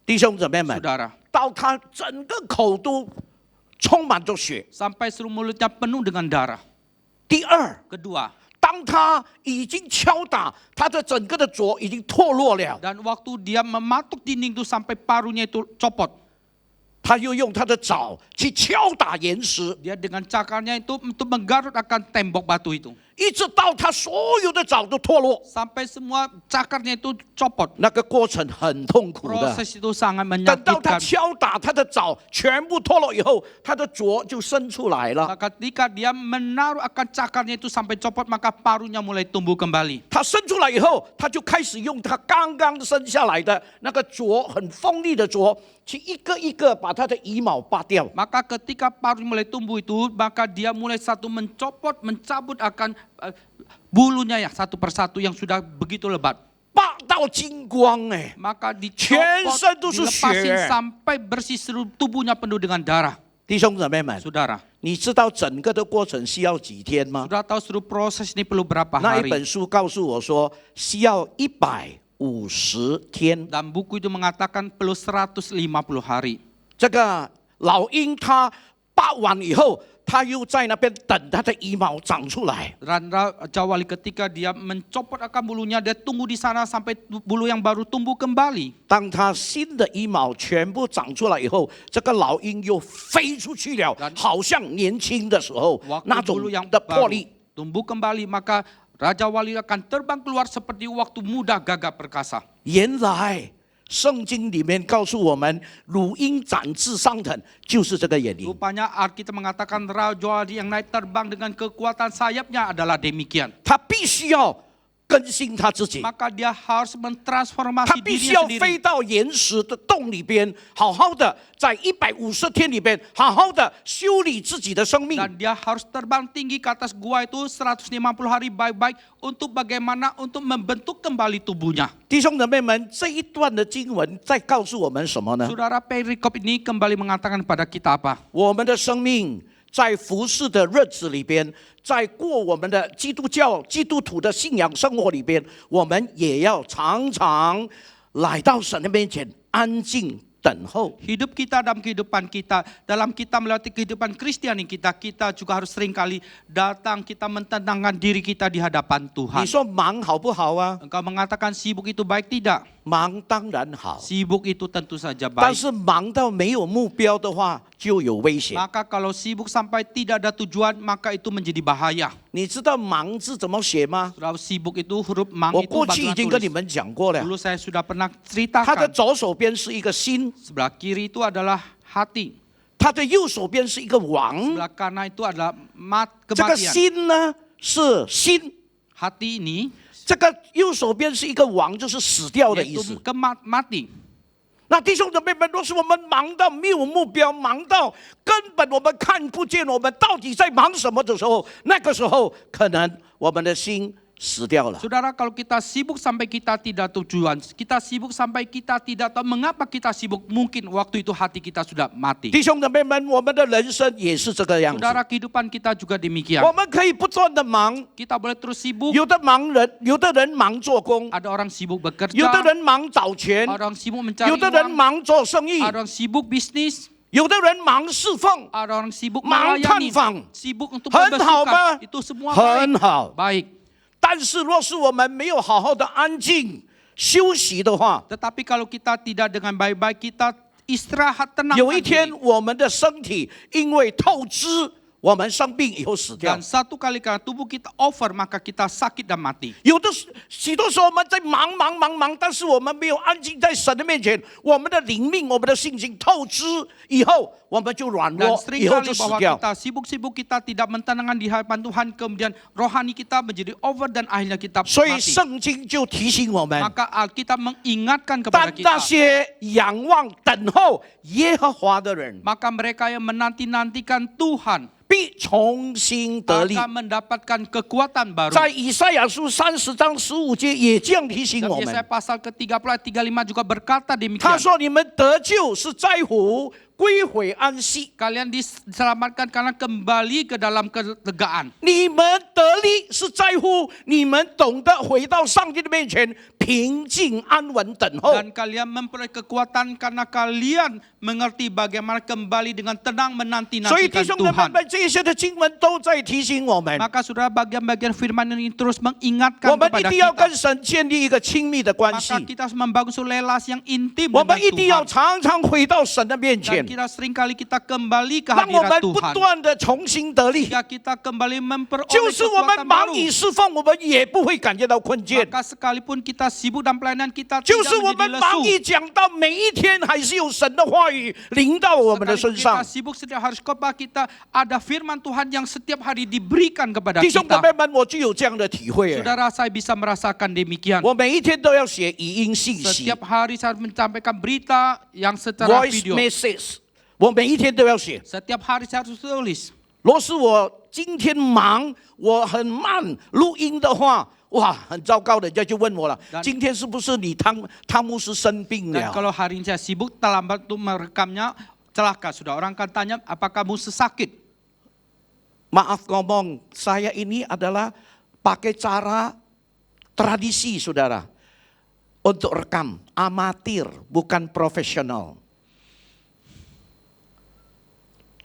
弟兄姊妹们， Saudara, 到他整个口都充满着血。 sampai seluruh mulutnya penuh dengan darah. 第二， Kedua, 当他已经敲打，他的整个的啄已经脱落了， dan waktu dia mematuk dinding itu sampai paruhnya itu copot, 他又用他的爪去敲打岩石， dia dengan cakarnya itu untuk menggarut akan tembok batu itu. 一直到他所有的爪都脱落。 Sampai semua cakarnya itu copot. 那个过程很痛苦的。 Proses itu sangat 等到他 menyakitkan. 敲打他的爪全部脱落以后，他的啄就伸出来了。 Maka ketika dia menaruh akan cakarnya itu sampai copot, maka paruhnya mulai tumbuh kembali. 他伸出来以后，他就开始用他刚刚生下来的那个啄，很锋利的啄，去一个一个把他的羽毛拔掉。 Maka ketika paruh mulai tumbuh itu, maka dia mulai satu mencopot, mencabut akan bulunya ya satu persatu yang sudah begitu lebat. 拔到精光哎！ Maka 全身都是 dilepasin 血。 sampai bersih seluruh tubuhnya penuh dengan darah. 弟兄姊妹们， Saudara, 你知道整个的过程需要几天吗？ sudah tahu seluruh proses ini perlu berapa 那一 hari? 本书告诉我说，需要150天。 Dan buku itu mengatakan perlu 150 hari. 这个老鹰它拔拔完以后，他又在那边等他的羽毛长出来。 Dan Raja Wali ketika dia mencopot akan bulunya, dia tunggu di sana sampai bulu yang baru tumbuh kembali. 当他新的羽毛全部长出来以后，这个老鹰又飞出去了，好像年轻的时候 Waktu 那种 bulu yang 的魄 baru 力。 tumbuh kembali, maka Raja Wali akan terbang keluar seperti waktu muda gagah perkasa. 原来圣经里面告诉我们，乳鹰展翅上腾就是这个原因。 Rupanya Alkitab mengatakan Raja Wali yang naik terbang dengan kekuatan sayapnya adalah demikian. 他必须要更新他自己， Maka dia harus 他 mentransformasi 必须要 dirinya 飞 sendiri. 到岩石的洞里边，好好的在150天里边，好好的修理自己的生命。 Dan dia harus terbang tinggi ke atas gua itu 150 hari baik-baik untuk bagaimana untuk membentuk kembali tubuhnya. 弟兄姊妹们，这一段的经文在告诉我们什么呢？ Saudara, perikop ini kembali mengatakan kepada kita apa? 我们的生命在服侍的日子里边，在过我们的基督教基督徒的信仰生活里边，我们也要常常来到神的面前，安静等候。 Hidup kita dalam kehidupan kita, dalam kita melewati kehidupan Kristiani kita, kita juga harus seringkali datang, kita menenangkan diri kita di hadapan 你 Tuhan. 说忙好不好啊？ Engkau mengatakan sibuk itu baik tidak? 忙当然好， Sibuk itu tentu saja 但 baik. 是忙到没有目标的话，就有危险。 Maka kalau sibuk sampai tidak ada tujuan, maka itu menjadi bahaya. 你知道忙字怎么写吗？ Saudara, sibuk itu huruf mang 我 itu 过去已 bagaimana 经跟你 tulis? 们讲过了， Dulu saya sudah pernah 它的 ceritakan. 左手边是一个心， Sebelah kiri itu adalah hati, 它的右手边是一个王。 sebelah kanan itu adalah 这个 kematian. 心呢是心， Hati ini 这个右手边是一个王，就是死掉的意 yaitu 思。 mati. 那弟兄姊妹们，若是我们忙到没有目标，忙到根本我们看不见我们到底在忙什么的时候，那个时候可能我们的心死掉了。 Saudara, kalau kita sibuk sampai kita tidak tujuan, kita sibuk sampai kita tidak tahu mengapa kita sibuk, mungkin waktu itu hati kita sudah mati. 弟兄姊妹们，我们的人生也是这个样子。 Saudara, kehidupan kita juga demikian. 我们可以不断的忙， Kita boleh terus sibuk. 有的人忙做工， Ada orang sibuk bekerja, 有的人忙找钱， ada orang sibuk mencari 有的人 uang, 忙做生意， ada orang sibuk bisnis, 有的人忙侍奉， ada orang sibuk 忙探 melayani, 访， sibuk untuk 很好吗 bersuka. Itu semua baik. 很好。 Baik. 但是若是我们没有好好的安静休息的话， Tetapi kalau kita tidak dengan baik-baik, kita istirahat tenang. 有一天我们的身体因为透支，我们生病以后死掉 Dan。satu kali karena tubuh kita over, maka kita sakit dan mati. 有的许多时候我们在忙，但是我们没有安静在神的面前，我们的灵命、我们的信心透支以后，我们就软 Dan 弱，以后就 seringkali 死 bahwa 掉。 kita sibuk-sibuk, kita tidak mentenangkan di hadapan Tuhan, kemudian rohani kita menjadi over dan akhirnya kita 所以 mati. 圣经就提醒我们， Maka Alkitab mengingatkan kepada 但那 kita. 些仰望等候耶和华的人， Maka mereka yang menanti-nantikan Tuhan 必重新得力。 akan mendapatkan kekuatan baru. 在以赛亚书30章15节也这样提醒 Dan 我 Yesaya 们， pasal ke-30 ayat 35 juga berkata 他 demikian. 说：“你们得救是在乎归回安息， Kalian diselamatkan karena kembali ke dalam kelegaan. 你们得力是在乎你们懂得回到上帝的面前，平静安稳等候。 Dan kalian memperoleh kekuatan karena kalian mengerti bagaimana kembali dengan tenang 所以弟 menanti-nantikan 兄姊妹 Tuhan. 们，这些的经文都在提醒我们， Maka saudara, bagian-bagian firman ini terus mengingatkan 我们一 kepada 定要 kita. 跟神建立一个亲密的关系， Maka kita harus membangun relasi yang intim 我们 dengan 一定要 Tuhan. 常常回到神的面 Dan 前， kita seringkali kita kembali ke 让我 hadirat 们不 Tuhan. 断的重新得力。 Jika kita kembali memperoleh 就是我们 kekuatan 忙 baru, 以侍奉，我们也不会感觉到困倦。 maka sekalipun kita sibuk dalam pelayanan, kita 就 tidak 是我 menjadi 们忙 lesu. 一讲到每一天，还是有神的话语临到我们的 Sekalipun 身上 kita。sibuk setiap hari khotbah, kita ada firman Tuhan yang setiap hari diberikan kepada 弟兄姊 kita. 妹们，我就有这样的体会。 Saudara, saya bisa merasakan demikian. 我每一天都要写语音信息 Setiap hari saya menyampaikan berita yang secara （voice video. message），我每一天都要写。 Setiap hari saya harus tulis. 若是我今天忙，我很慢录音的话，哇，很糟糕的，人家就问我了：今天是不是你汤牧师生病 Dan 了？ kalau hari ini saya sibuk, terlambat untuk merekamnya, celaka sudah. Orang akan tanya, apakah kamu sakit? Maaf ngomong, saya ini adalah pakai cara tradisi, saudara, untuk rekam amatir, bukan profesional.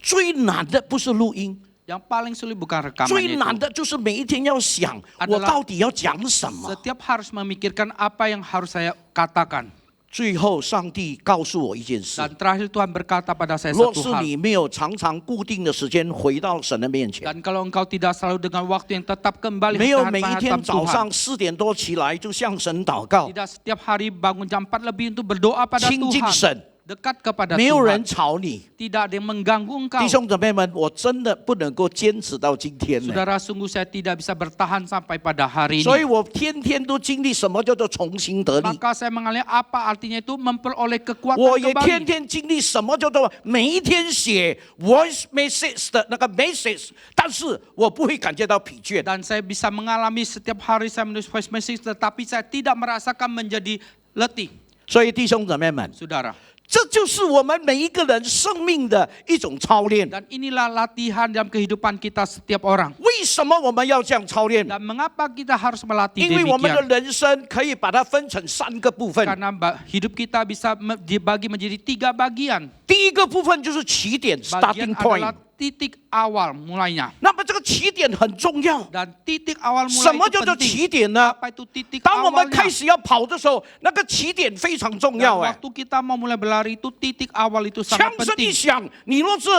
最难的不是录音， Yang paling sulit bukan 最 rekamannya 难 itu. 的就是每一天要想， Adalah 我到底要讲什么。 Setiap harus memikirkan apa yang harus saya katakan. 最后，上帝告诉我一件事： Dan terakhir Tuhan berkata pada saya 若 satu 是 hal. 你没有常常固定的时间回到神的面前， Dan kalau engkau tidak selalu dengan waktu yang tetap kembali 没有 ke 每一 hadapan 天早 Tuhan. 上4点多起来就向神祷告， Tidak setiap hari bangun jam 4 lebih untuk berdoa pada 亲近 Tuhan. 神， Dekat kepada 没有人 Tuhan. 吵你。 Tidak ada yang mengganggu engkau. 弟兄姊妹们，我真的不能够坚持到今天呢， Saudara, sungguh saya tidak bisa bertahan sampai pada hari 所以 ini. 我天天都经历什么叫做重新得力， Maka saya mengalami apa artinya itu memperoleh kekuatan 我也天 kembali. 天经历什么叫做每一天写 voice message 的那个 message， 但是我不会感觉到疲倦。 Dan saya bisa mengalami setiap hari saya menulis voice message, tetapi saya tidak merasakan menjadi letih. 所以弟兄姊妹们， Saudara, 这就是我们每一个人生命的一种操练。 dan inilah latihan dalam kehidupan kita setiap orang. 为什么我们要这样操练？ Dan mengapa kita harus melatih 因为我们的 demikian? 人生可以把它分成3个部分。 Karena hidup kita bisa dibagi menjadi 3 bagian. 第一个部分就是起点 （starting Bagian adalah point）。 titik awal mulainya. 那么这个起点很重要。 Dan titik awal 什 mulai 么 itu 叫做 penting. 起点呢？ Apa itu titik 当我们开 awalnya? 始要跑的时候，那个起点非常重 Dan 要。哎， waktu kita mau mulai berlari itu titik awal itu 强 sangat 身一 penting. 想，你若是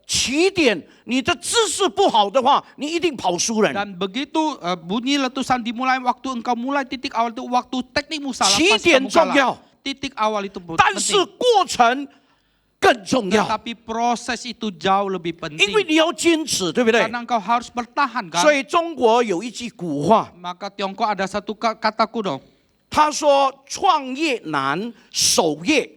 起点，你的姿势不好的话，你一定跑输人。 Dan begitu bunyi letusan dimulai, waktu engkau mulai titik awal itu waktu teknikmu salah, 起 pasti 点 kamu 重 kalah. 要， Titik awal itu 但是 penting. 过程更重要， Tetapi proses itu jauh lebih 因为 penting. 你要坚持，对不对？ Karena engkau harus bertahan 所 kan. 以中国有一句古话， Maka Tiongkok ada satu kata kuno. 他说：“创业难，守业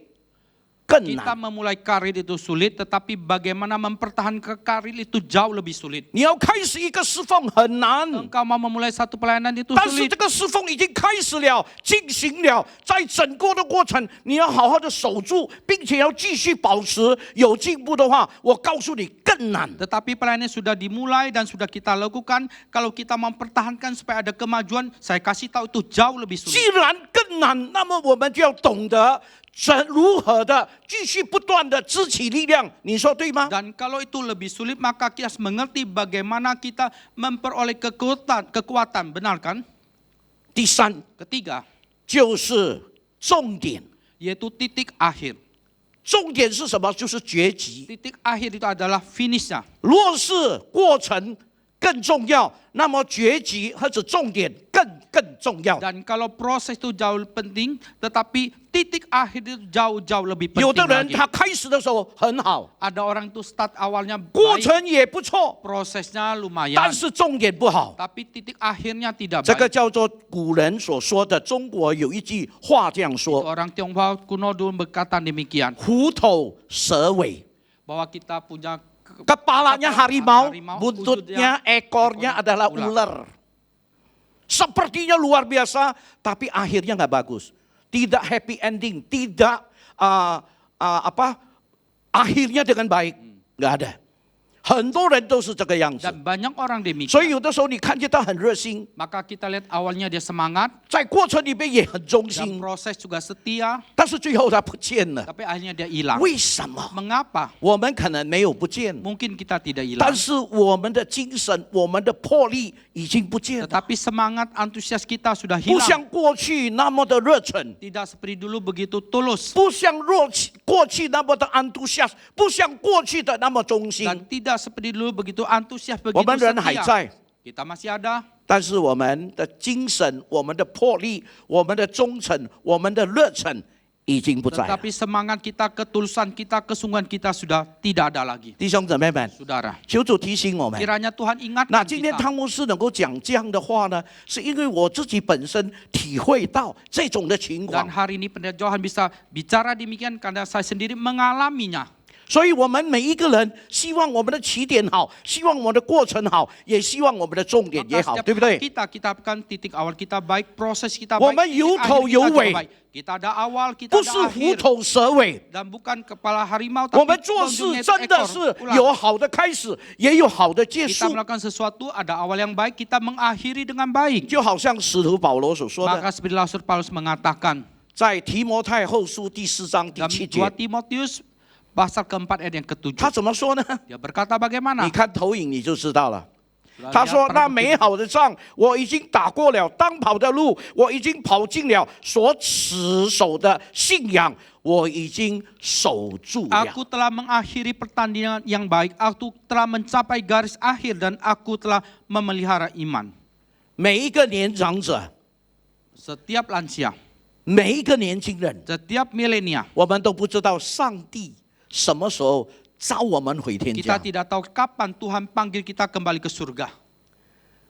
更 Kita 难。 memulai karir itu sulit, tetapi bagaimana mempertahankan karir itu jauh lebih sulit. 你要开始一个侍奉很难， Engkau mau memulai satu pelayanan itu 但是 sulit. 这个侍奉已经开始了，进行了，在整个的过程，你要好好的守住，并且要继续保持。有进步的话，我告诉你更难。 Tetapi pelayanan sudah dimulai dan sudah kita lakukan. Kalau kita mempertahankan supaya ada kemajuan, saya kasih tahu itu jauh lebih 既 sulit. 然更难，那么我们就要懂得如何的继续不断的支起力量。你说对吗？ Dan kalau itu lebih sulit, maka kita harus mengerti bagaimana kita memperoleh kekuatan. Benar kan? 第三 Ketiga, 就是重点， yaitu titik akhir. 重点是什么？就是结局。 Titik akhir itu adalah finishnya. 若是过程更重要，那么结局或者重点更重要。 Dan kalau proses itu jauh penting, tetapi titik akhir itu jauh lebih 有的 penting 人 lagi. 他开始的时候很好， Ada orang itu start awalnya 过 baik, 程也不错， prosesnya 但 lumayan, 是重点不好。 tapi titik akhirnya tidak 这个 baik. 叫做古人所说的，中国有一句话这样说： Orang Tionghoa kuno dulu berkata demikian, 虎头蛇尾。 bahwa kita punya Kepalanya harimau, Harimau, buntutnya, ekornya adalah ular. Sepertinya luar biasa, tapi akhirnya nggak bagus. Tidak happy ending, tidak akhirnya dengan baik, nggak ada. 很多人都是这个样子， dan banyak orang 所以 demikian. 有的时候你看见他很热心， Maka kita lihat awalnya dia semangat, 在过程里面也很忠 dan 心， proses juga setia, 但是最后他不见了。 tapi akhirnya dia hilang. 为什么？ Mengapa? 我们可能没有不见， Mungkin kita tidak 但 hilang, 是我们的精神、我们的魄力已经不见了。 tetapi semangat antusias kita sudah 不像 hilang. 过去那么的热忱， Tidak seperti dulu begitu tulus, 不像过去那么的antusias，不像过去的那么忠心。 dan tidak seperti dulu begitu antusias, 我 begitu 们人还 setia. 在， Kita masih ada, 但是我们的精神、我们的魄力、我们的忠诚、我们的热忱已经不在了。 tetapi semangat kita, ketulusan kita, kesungguhan kita sudah tidak ada lagi. 弟兄姊妹们， Saudara, 求主提醒我们。 kiranya Tuhan 那 ingatkan 今天 kita. 汤牧师能够讲这样的话呢，是因为我自己本身体会到这种的情 Dan 况， hari ini Pendeta Johan bisa bicara demikian karena saya sendiri mengalaminya. 所以我们每一个人希望我们的起点好，希望我们的过程好，也希望我们的重点也 Maka 好， setiap 对不对？ kita harapkan titik awal kita baik, proses kita 我 baik, 们 titik 有 akhir 头 kita 有 juga 尾， baik. Kita ada awal, kita 不是 ada 虎 akhir. 头蛇尾。 Dan bukan kepala harimau, 我 tapi 们做事 ujungnya itu 真的 ekor 是 ular. 有好的开始，也有好的结 Kita 束， melakukan sesuatu, ada awal yang baik, kita mengakhiri dengan baik. 就好像使徒保罗所说的， Maka seperti Rasul Paulus mengatakan 在提摩太后书第4章第 dalam 7 2 节， Timotius pasal keempat ayat yang 他 ketujuh. 怎么说呢？ Dia berkata 你 bagaimana? 看投影你就知道了。 Saudara 他 lihat 说：“那 pada 美 bukti 好的仗我已经打过了，当跑的路我已经跑尽了，所持守的信仰我已经守住了。 Aku telah mengakhiri pertandingan yang baik, aku telah mencapai garis akhir dan aku telah memelihara iman. ”每一个年长者， Setiap lansia, 每一个年轻人， setiap milenia, 我们都不知道上帝什么时候召我们回天 kita 家。 tidak tahu kapan Tuhan panggil kita kembali ke surga.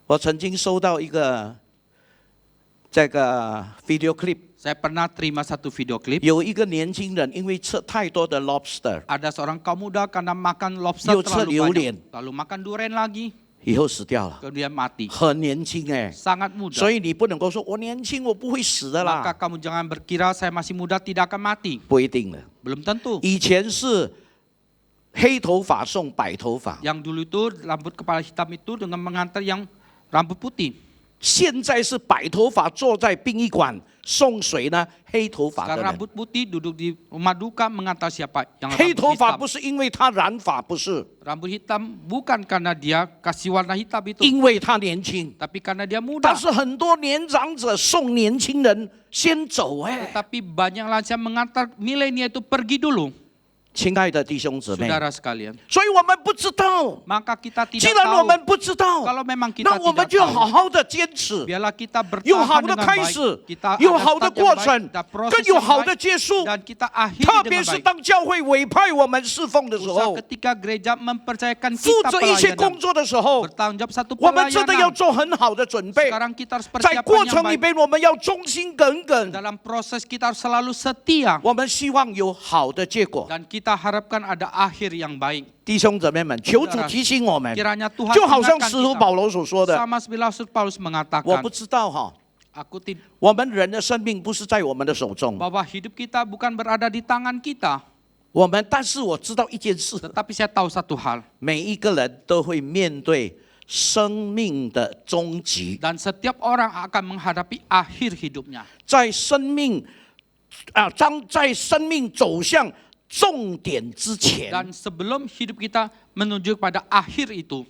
我曾经收到一个这个 video clip， Saya pernah terima satu video klip. 有一个年轻人因为吃太多的 lobster， Ada seorang kaum muda karena makan lobster Yo, terlalu榴莲. banyak, lalu makan durian lagi, 以后死掉了， kemudian mati. 很年轻哎， Sangat muda. 所以你不能够说我年轻我不会死的 Maka 啦， kamu jangan berkira saya masih muda tidak akan mati. 不一定的。 Belum tentu. 以前是黑头发送白头发， Yang dulu itu rambut kepala hitam itu dengan mengantar yang rambut putih. 现在是白头发坐在殡仪馆送谁呢？黑头发的 Sekarang 人。 rambut putih duduk di rumah duka mengantar siapa yang 黑 rambut 头发 hitam. 不是因为他染发，不是， Rambut hitam bukan karena dia kasih warna hitam itu, 因为他年轻。 tapi karena dia muda. 但是很多年长者送年轻人先走哎， Tetapi banyak lansia mengantar milenia itu pergi dulu, 亲爱的弟兄姊妹， saudara sekalian. 所以我们不知道。 Maka kita 既 tidak 然我 tahu. 们不知道， Kalau memang kita 那我们 tidak 就好 tahu, 好的坚持， biarlah kita 有好 bertahan 的 dengan 开 baik. 始， Kita 有 ada 好的 start yang 过 baik, 程 ada， 更 proses 有 yang 好的 baik, 结束。 dan kita akhiri 特 dengan 别是 baik. 当教会委派我们侍奉的时 Usaha 候， ketika gereja mempercayakan 负 kita 责一些 pelayanan, 工作的时候， bertanggung jawab satu 我们真的要 pelayanan. 做很好的准备。 Sekarang kita harus 在 persiapan 过 yang 程里 baik. 边，我们要忠心耿耿。 Dalam proses kita harus selalu setia 我们希望有好的结果。 dan kita harapkan ada akhir yang baik. 弟兄姊妹们，求主提醒我们， Kiranya Tuhan 就好像 ingatkan 使徒 kita. 保罗所说的， Sama seperti Rasul Paulus 我 mengatakan, 不知道哈， aku tidak 我们人的生命不是在我们的手中， bahwa hidup kita bukan berada di tangan kita, 但是我知道一件事， tetapi saya tahu satu hal, 每一个人都会面对生命的终极， dan setiap orang akan menghadapi akhir hidupnya. 在生命在生命走向重点之前， Dan sebelum hidup kita menuju pada akhir itu,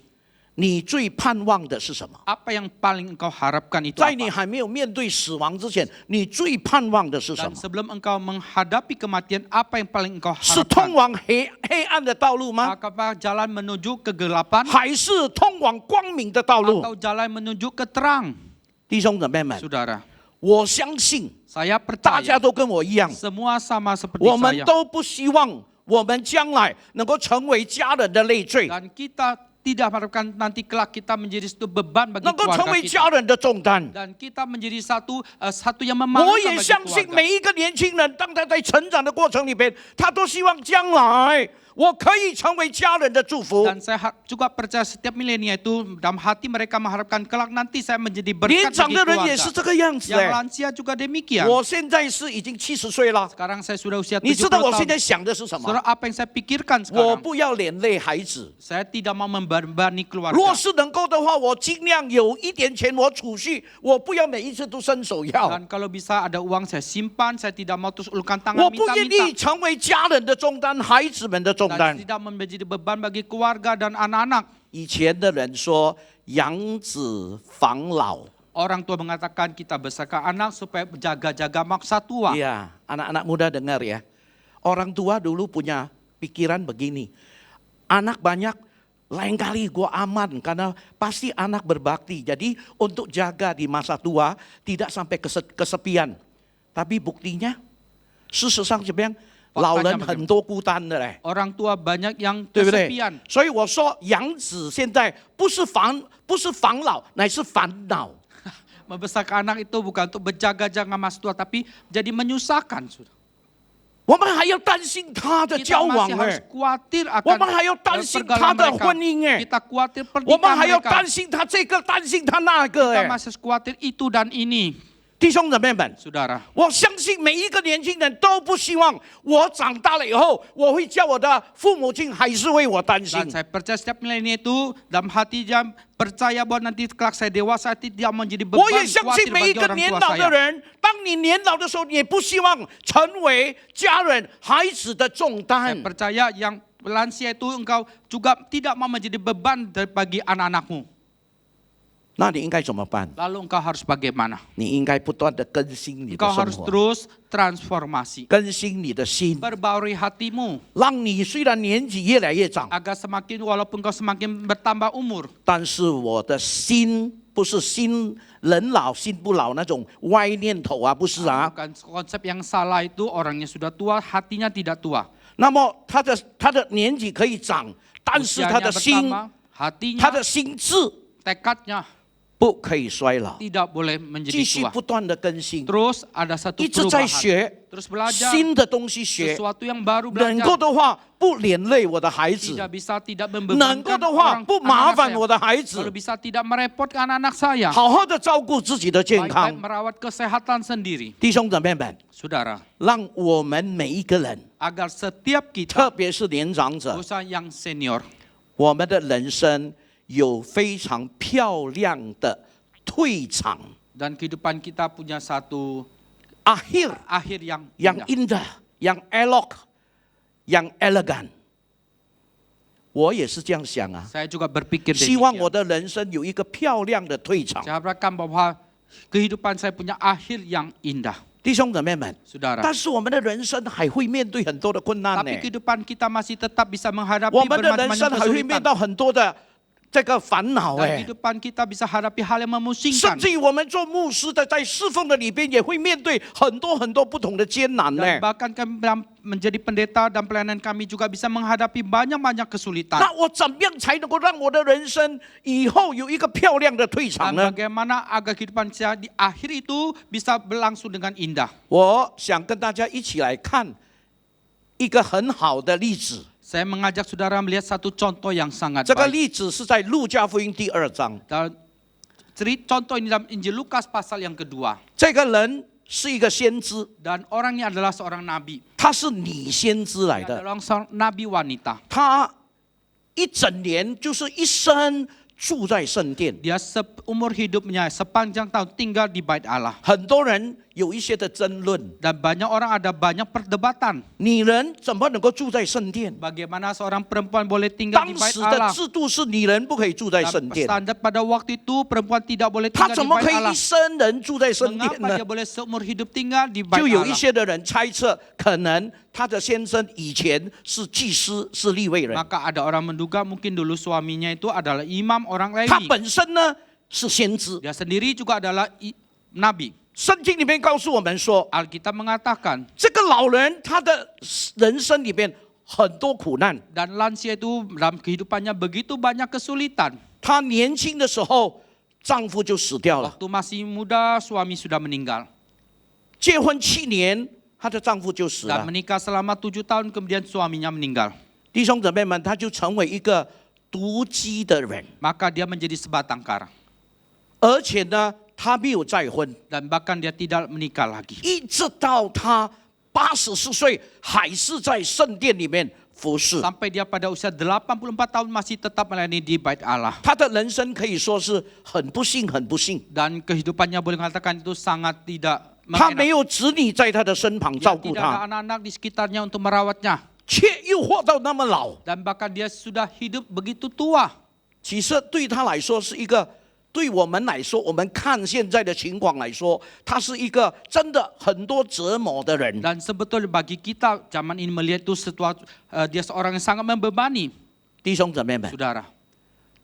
你最盼望的是什么？ apa yang paling engkau harapkan itu 在你 apa? 还没有面对死亡之前，你最盼望的是什 Dan 么？ sebelum engkau menghadapi kematian, apa yang paling engkau 是通 harapkan? 往黑暗的道路吗？ Apakah jalan menuju kegelapan 还是通往光明的道路？ atau jalan menuju ke terang? 弟兄姊妹们， Saudara, 我相信 saya 大家 percaya 都跟我一样， semua sama seperti 我们 saya. 都不希望我们将来能够成为家人的累赘， Dan kita tidak harapkan nanti kelak kita menjadi satu beban bagi 能够成 keluarga 为 kita. 家人的重担。 Dan kita menjadi satu yang 我 memalukan 也 bagi 相信 keluarga. 每一个年轻人，当他在成长的过程里边，他都希望将来我可以成为家人的祝福。 Dan saya juga percaya setiap milenia itu dalam hati mereka mengharapkan kelak nanti saya menjadi 年 berkat 长 bagi 的人也是 keluarga. 这个样子 Yang 哎。 lansia juga demikian. 我现在是已经70岁了， Sekarang saya sudah usia 你 70 知道我现 tahun. 在想的是什 Saudara, 么？ apa yang saya pikirkan 我 sekarang? 不要连累孩子。 Saya tidak mau membebani keluarga. 若是能够的话，我尽量有一点钱我储蓄，我不要每一次都伸手要。 Dan kalau bisa ada uang saya simpan, saya tidak mau terus ulurkan 我 tangan 不愿意 minta-minta. 成为家人的重担，孩子们的重 Dan 担。 tidak menjadi beban bagi keluarga dan anak-anak. 以前的人说养子防老， Orang tua mengatakan kita besarkan anak supaya jaga-jaga masa tua. iya, anak-anak muda dengar ya. Orang tua dulu punya pikiran begini, anak banyak, lain kali gua aman karena pasti anak berbakti. Jadi untuk jaga di masa tua tidak sampai kesepian. Tapi buktinya, 事实上怎么样？老人很多孤单的嘞。 Orang tua banyak yang 对不对 kesepian.？所以我说养子现在不是防老，乃是烦恼。 Membesarkan anak itu bukan untuk berjaga-jaga masa tua, tapi jadi menyusahkan. 我们还要担心他的 Kita 交往 masih harus 哎， khawatir 我 akan 们还要担心他 pergaulan 的 mereka. 婚姻哎， Kita khawatir 我们 pernikahan 还要 mereka. 担心他这个，担心他那个 Kita 哎。 masih khawatir itu dan ini. 弟兄姊妹们， Saudara, 我相信每一个年轻人都不希望我长大了以后，我会叫我的父母亲还是为我担心 dan。saya percaya setiap milenial itu dalam hati dia percaya bahwa nanti kelak saya dewasa tidak menjadi 我 beban 也相 khawatir 信每一 bagi 个 orang 年 tua 老的 saya. 人，当你年老的时候，你也不希望成为家人、孩子的重 Saya 担。 percaya yang lansia itu engkau juga tidak mau menjadi beban bagi anak-anakmu. 那你应该怎么办？ Lalu engkau harus bagaimana? 你应该不断的更新你的 Engkau 生 harus 活， terus transformasi. 更新你的心， Perbarui hatimu 让你虽然年纪越来越长， agar semakin walaupun kau semakin bertambah umur, 但是我的心不是心人老心不老那种歪念头啊，不是啊。 bukan konsep yang salah itu orangnya sudah tua, hatinya tidak tua. 那么他的年纪可以长，但是他 Usianya 的心， bertambah, 他 hatinya, 的心智 tekadnya 不可以衰老， tidak boleh menjadi 继续 tua. 不断的更新， Terus ada satu 一直在 perubahan. 学 Terus belajar 新的东西学， sesuatu yang baru 能够 belajar. 的话不连累我的孩子， Tidak bisa tidak 能 membebankan 够的话 orang 不麻 anak-anak 烦 saya. 我的孩 Kalau 子， bisa tidak merepotkan anak saya. 好好的照顾自己的健 Baik-baik 康。 merawat kesehatan sendiri. 弟兄姊妹们， Saudara, 让我们每一个人， agar setiap kita, 特别是年长者， khususnya yang senior, 我们的人生有非常漂亮的退场， dan kehidupan kita punya satu akhir akhir yang yang indah. indah, yang elok, yang elegan。我也是这样想啊， Saya juga berpikir 希望 demikian. 我的人生有一个漂亮的退场。 Saya harapkan bahwa kehidupan saya punya akhir yang indah. 弟兄姊妹们， Saudara, 但是我们的人生还会面对很多的困难呢 tapi，kehidupan kita masih tetap bisa menghadapi 我们的人 bermacam-macam 生还会面 kesulitan. 到很多的这个烦恼 Dan 哎。 kehidupan kita bisa hadapi hal yang 甚 memusingkan. 至于我们做牧师的，在侍奉的里边，也会面对很多很多不同的艰难呢。 Dan bahkan kami dalam menjadi pendeta dan pelayanan kami juga bisa menghadapi banyak-banyak kesulitan. 那我怎么样才能够让我的人生以后有一个漂亮的退 Dan 场呢？ bagaimana agar kehidupan saya di akhir itu bisa berlangsung dengan indah. 我想跟大家一起来看一个很好的例子。 Saya mengajak saudara melihat satu contoh yang sangat 这个 baik. 例子是在路加福音第2章。 Dan contoh ini dalam Injil Lukas pasal yang kedua. 这个人是一个先知， Dan orang ini adalah seorang nabi. 他是女先知来 Dia 的。 adalah seorang nabi wanita. 他一整年就是一生住在圣殿。 Dia seumur hidupnya sepanjang tahun tinggal di bait Allah. 很多人有一些的争论， Dan banyak orang ada banyak perdebatan. 女人怎么能够住在圣殿？ Bagaimana seorang perempuan boleh tinggal 当 di bait 时的 Allah. 制度是女人不可以住在 Dan 圣殿， standar pada waktu itu perempuan tidak boleh 她 tinggal 怎 di 么 bait 可以 Allah. 一生人住在圣殿 Mengapa 呢 dia？boleh seumur hidup tinggal di bait 就有一 Allah? 些的人猜测，可能她的先生以前是祭司，是利未人， Maka ada orang menduga mungkin dulu suaminya itu adalah imam orang 他 Lewi. 本身呢是先知。 Dia sendiri juga adalah nabi. 圣经里面告诉我们说， Alkitab mengatakan 这个老人他的人生里面很多苦难。 dan lansia itu dalam kehidupannya begitu banyak kesulitan. 她年轻的时候，丈夫就死掉了， Waktu masih muda suami sudah meninggal. 结婚7年，她的丈夫就死 Dan 了。 menikah selama 7 tahun kemudian suaminya meninggal. 弟兄姊妹们，她就成为一个独居的人， Maka dia menjadi sebatang kara. 而且呢，她没有再婚， Dan bahkan dia tidak menikah lagi. 一直到她84岁，还是在圣殿里面服侍。 Sampai dia pada usia 84 tahun masih tetap melayani di bait Allah. 她的人生可以说是很不幸，很不幸。 Dan kehidupannya boleh mengatakan itu sangat tidak 她没 mengenak. 有子女在她的身旁 Dia 照顾 tidak ada 她， anak-anak di sekitarnya untuk merawatnya. 却又活到那么老。 Dan bahkan dia sudah hidup begitu tua. 其实对她来说是一个，对我们来说，我们看现在的情况来说，她是一个真的很多折磨的人。 Dan sebetulnya bagi kita zaman ini melihat itu dia seorang yang sangat membebani 弟兄姊妹们， saudara.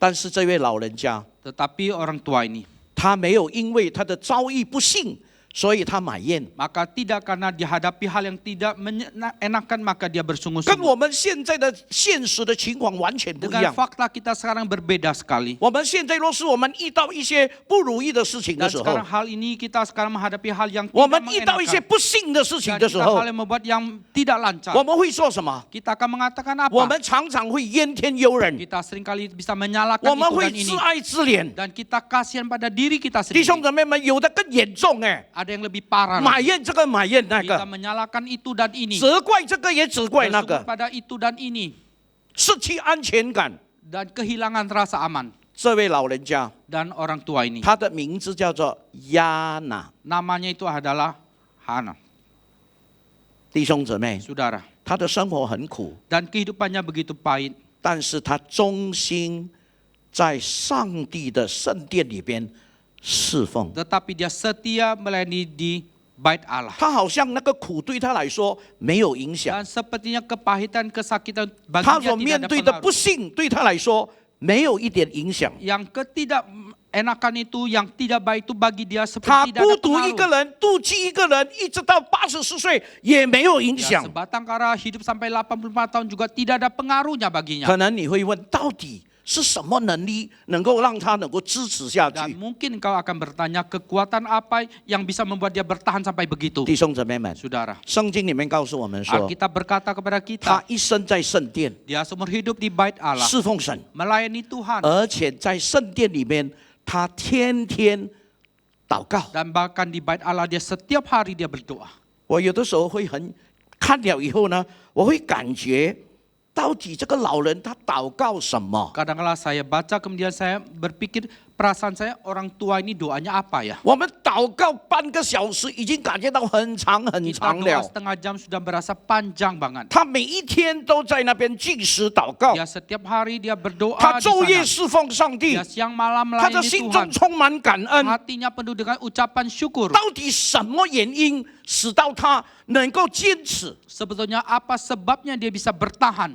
但是这位老人家， Tetapi orang tua ini 他没有因为他的遭遇不幸，所以他埋怨。 maka tidak karena dihadapi hal yang tidak menyenangkan maka dia 跟 bersungguh-sungguh. 我们现在的现实的情况完全不一 Dengan 样。 fakta kita sekarang berbeda sekali. 我们现在若是我们遇到一些不如意的事情的 Dan 时候， sekarang hal ini kita sekarang menghadapi hal yang 我 tidak 们遇到一些 mengenakan. 不幸的事情 Dan 的时 kita 候 hal，yang membuat yang tidak lancar. 我们会说什么？ Kita akan mengatakan 我 apa? 们常常会怨天尤人， Kita seringkali bisa menyalahkan 我们 itu 会 dan ini. 自哀自怜。 Dan kita kasihan pada diri kita 弟兄 sendiri. 姊妹们，有的更严重哎， Ada ada yang lebih parah. 埋怨这个，埋怨那 Kita 个， menyalahkan itu dan ini. 责怪这个也责怪那 Bersungguh 个， pada itu dan ini. 失去安全感。 Dan kehilangan rasa aman. 这位老人家， Dan orang tua ini. 他的名字叫做亚娜。 Namanya itu adalah Hana. 弟兄姊妹， Saudara. 他的生活很苦， Dan kehidupannya begitu pahit. 但是他忠心在上帝的圣殿里边侍奉。 Tetapi dia setia melayani di Bait Allah. 他好像那个苦对他来说没有影响， Dan sepertinya kepahitan, kesakitan 他 baginya 所 tidak 面 ada 对的不 pengaruh. 幸对他来说没有一点影响。 Yang ketidakenakan itu, yang tidak baik itu bagi dia 他 seperti tidak 孤 ada 独一个 pengaruh. 人，妒忌一个人，一直到84岁也没有影 Ya, 响。 sebatang kara hidup sampai 84 tahun juga tidak ada pengaruhnya baginya. 可能你会问，到底是什么能力能够让他能够支持下 Dan 去？ mungkin kau akan bertanya kekuatan apa yang bisa membuat dia bertahan sampai begitu. 弟兄姊妹们， Saudara, 圣经里面告诉我们说， Alkitab berkata kepada 他 kita, 一生在圣殿 dia seumur hidup di Bait Allah, 侍奉神， melayani Tuhan, 而且在圣殿里面，他天天祷告。 dan bahkan di Bait Allah dia setiap hari dia berdoa. 我有的时候会看了以后呢，我会感觉到底这个老人他祷告什么？ Kadang-kala saya baca kemudian saya berpikir perasaan saya orang tua ini doanya apa ya? 我们祷告半个小时，已经感觉到很长很 Kita 长 doa 了。 setengah jam sudah berasa panjang banget. 他每一天都在那边禁食祷告， Dia setiap hari dia berdoa 他 di 昼夜 sana. 侍奉上帝 Dia，siang malam 他的 melayani 心中 Tuhan. 充满感恩。 Hatinya penuh dengan ucapan syukur. 到底什么原因使到他能够坚持， Sebetulnya apa sebabnya dia bisa bertahan?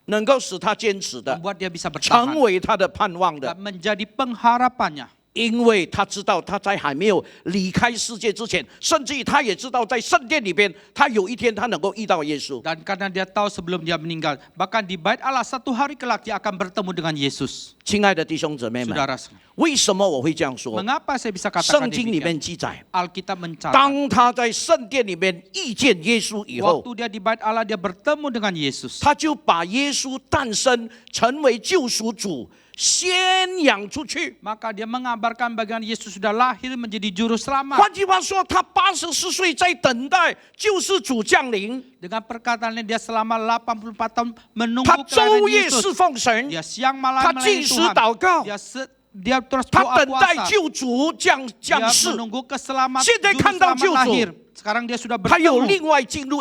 能够使他坚持的， Membuat dia bisa 成 bertahan 为他的盼望的 dan？menjadi pengharapannya. 因为他知道他在还没有离开世界之前，甚至于他也知道在圣殿里边，他有一天他能够遇到耶稣。 Dan karena dia tahu sebelum dia meninggal, bahkan di Bait Allah satu hari kelak dia akan bertemu dengan Yesus. 亲爱的弟兄姊妹们， Saudara, 为什么我会这样说？ mengapa saya bisa katakan 圣经里 demikian? 面记载， Alkitab mencatat 当他在圣殿里面遇见耶稣以后， waktu dia di Bait Allah dia bertemu dengan Yesus. 他就把耶稣诞生成为救赎主宣扬出去。 Maka dia mengabarkan bagaimana Yesus sudah lahir menjadi juru selamat. 换句话说，他84岁在等待救世主降临， Dengan perkataannya dia selama 84 tahun menunggu 他 kelahiran 昼夜 Yesus. 侍奉神， Dia siang malam 他 melayani 禁食 Tuhan. 祷告， Dia terus 他 doa 等待 puasa. 救主降 Dia 世。 menunggu keselamatan. 现在 Juru 看到 selamat 救主。 lahir. Sekarang dia sudah 他有 bertemu. 另外进入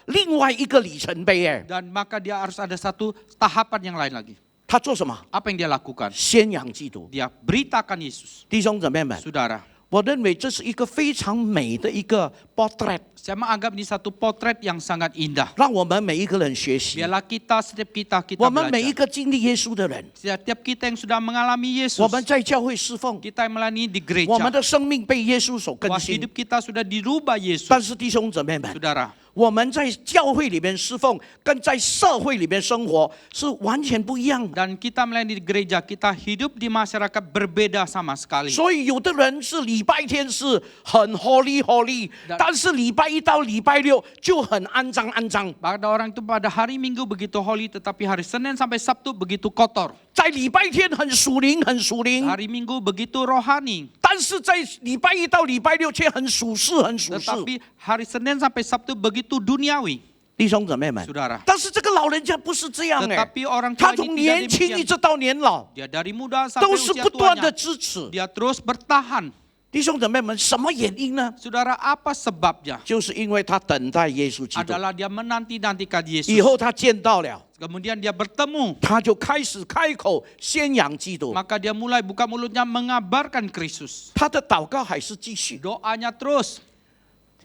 另外一个里程碑，哎， Dan maka dia harus ada satu tahapan yang lain lagi. 他做什么？ Apa yang dia lakukan? 宣扬基督。 Dia beritakan Yesus. 弟兄姊妹们， Saudara, 我认为这是一个非常美的一个 portrait， saya menganggap ini satu potret yang sangat indah. 让我们每一个人学习。 Biarlah setiap kita 我们每一 belajar. 个经历耶稣的人， Setiap kita yang sudah mengalami 我 Yesus, 们在教会侍奉， kita yang melayani di 我们 gereja, 的生命被耶稣所更 bahwa 新 hidup。kita sudah dirubah Yesus. 但是弟兄姊妹们， Saudara, 我们在教会里面侍奉，跟在社会里面生活是完全不一样的。 dan kita melayani di gereja, kita hidup di masyarakat berbeda sama sekali. 所以有的人是礼拜天是很 holy， 但是礼拜一到礼拜六就很肮脏。 Pada orang itu pada hari Minggu begitu holy, tetapi hari Senin sampai Sabtu begitu kotor. 在礼拜天很属灵， Hari Minggu begitu rohani, 但是在礼拜一到礼拜六却很属世， tetapi hari Senin sampai Sabtu begitu duniawi. 弟兄姊妹们， Saudara, 但是这个老人家不是这样哎， tetapi orang 他 tua 从 ini 年 tidak 轻一 demikian. 直到年老， Dia dari muda sampai 都是 usia 不断的 tuanya, 支持。 dia terus bertahan. 弟兄姊妹们，什么原因呢？ Saudara, apa sebabnya? 就是因为他等待耶稣基督， Adalah dia menanti-nantikan 以 Yesus. 后他见到了， Kemudian dia bertemu, 他就开始开口宣扬基督。 maka dia mulai buka mulutnya mengabarkan Kristus. 他的祷告还是继续。 Doanya terus,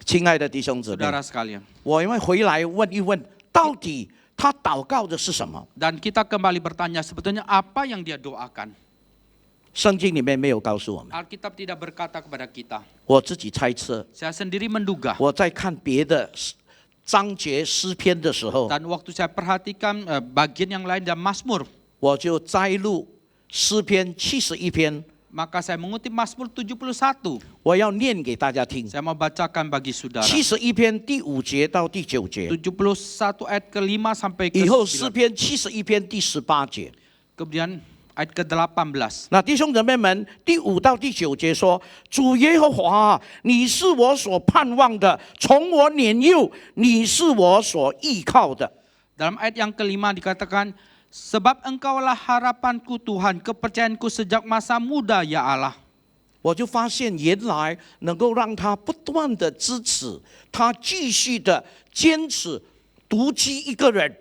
亲爱的弟兄姊妹， saudara sekalian. 我们回来问一问，到底他祷告的是什么？ Dan kita kembali bertanya, sebetulnya apa yang dia doakan? 圣经里面没有告诉我们， Alkitab tidak berkata kepada kita. 我自己猜测。 Saya sendiri menduga. 我在看别的章节诗篇的时候， Dan waktu saya perhatikan bagian yang lain dan Mazmur, 我就摘录诗篇71篇， maka saya mengutip Mazmur 71. 我要念给大家听。 Saya mau bacakan bagi saudara. 71篇第5节到第9节， 71 ayat ke-5 sampai 以后诗 ke-9. 篇71篇第18节， Kemudian ayat ke-18. 那弟兄姊妹们，第5到第9节说：“主耶和华啊，你是我所盼望的，从我年幼，你是我所依靠的。” Dalam ayat yang kelima dikatakan, sebab engkaulah harapanku Tuhan, kepercayaanku sejak masa muda ya Allah. 我就发现，原来能够让他不断的支持，他继续的坚持独居一个人，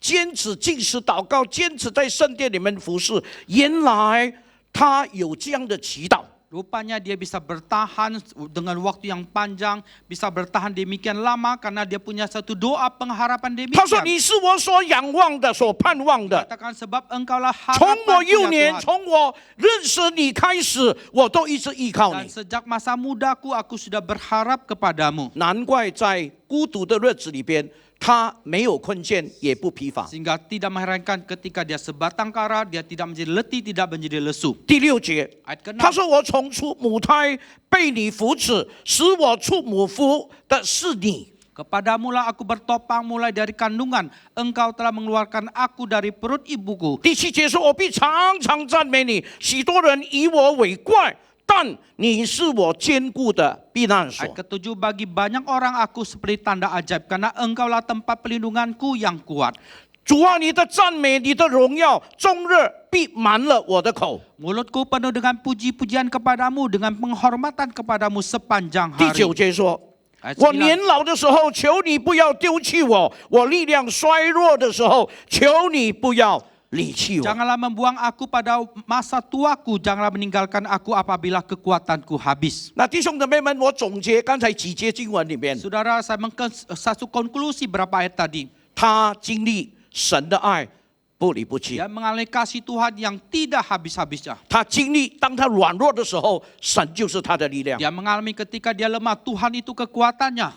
坚持禁食祷告，坚持在圣殿里面服侍。原来他有这样的祈祷。 Rupanya dia bisa bertahan dengan waktu yang panjang, bisa bertahan demikian lama karena dia punya satu doa pengharapan 他说：“ demikian. 你是我所仰望的，所盼望的。 Katakan sebab engkaulah 从我 harapanku 幼 ya 年， Tuhan. 从我认识你开始，我都一直依靠 Dan 你。 sejak masa mudaku aku sudah berharap kepadamu. 难怪在孤独的日子里边，他没有困倦，也不疲乏。” Sehingga tidak mengherankan ketika dia sebatang kara, dia tidak menjadi letih, tidak menjadi lesu. 第6节， Ayat ke-6. 他说：“我从出母胎被你扶持，使我出母腹的是你。” Kepadamulah aku bertopang mulai dari kandungan. Engkau telah mengeluarkan aku dari perut ibuku. 第7节说：“我必常常赞美你，许多人以我为怪，但你是我坚固的避难所。” Ayat ke-7, bagi banyak orang aku seperti tanda ajaib, karena engkaulah tempat pelindunganku yang kuat. 主啊，你的赞美，你的荣耀，终日必满了我的口。 Mulutku penuh dengan puji-pujian kepadamu, dengan penghormatan kepadamu sepanjang 第 hari. 9节说：“ Ayat 我 9, 年老的时候，求你不要丢弃我；我力量衰弱的时候，求你不要离弃我。” Janganlah membuang aku pada masa tuaku, janganlah meninggalkan aku apabila kekuatanku habis. 那弟兄姊妹们，我总结刚才几节经文里面， Saudara, saya satu konklusi berapa ayat tadi. 他经历神的爱，不离不弃。 Dia mengalami kasih Tuhan yang tidak habis-habisnya. 他经历当他软弱的时候，神就是他的力量； Dia mengalami ketika dia lemah, Tuhan itu kekuatannya.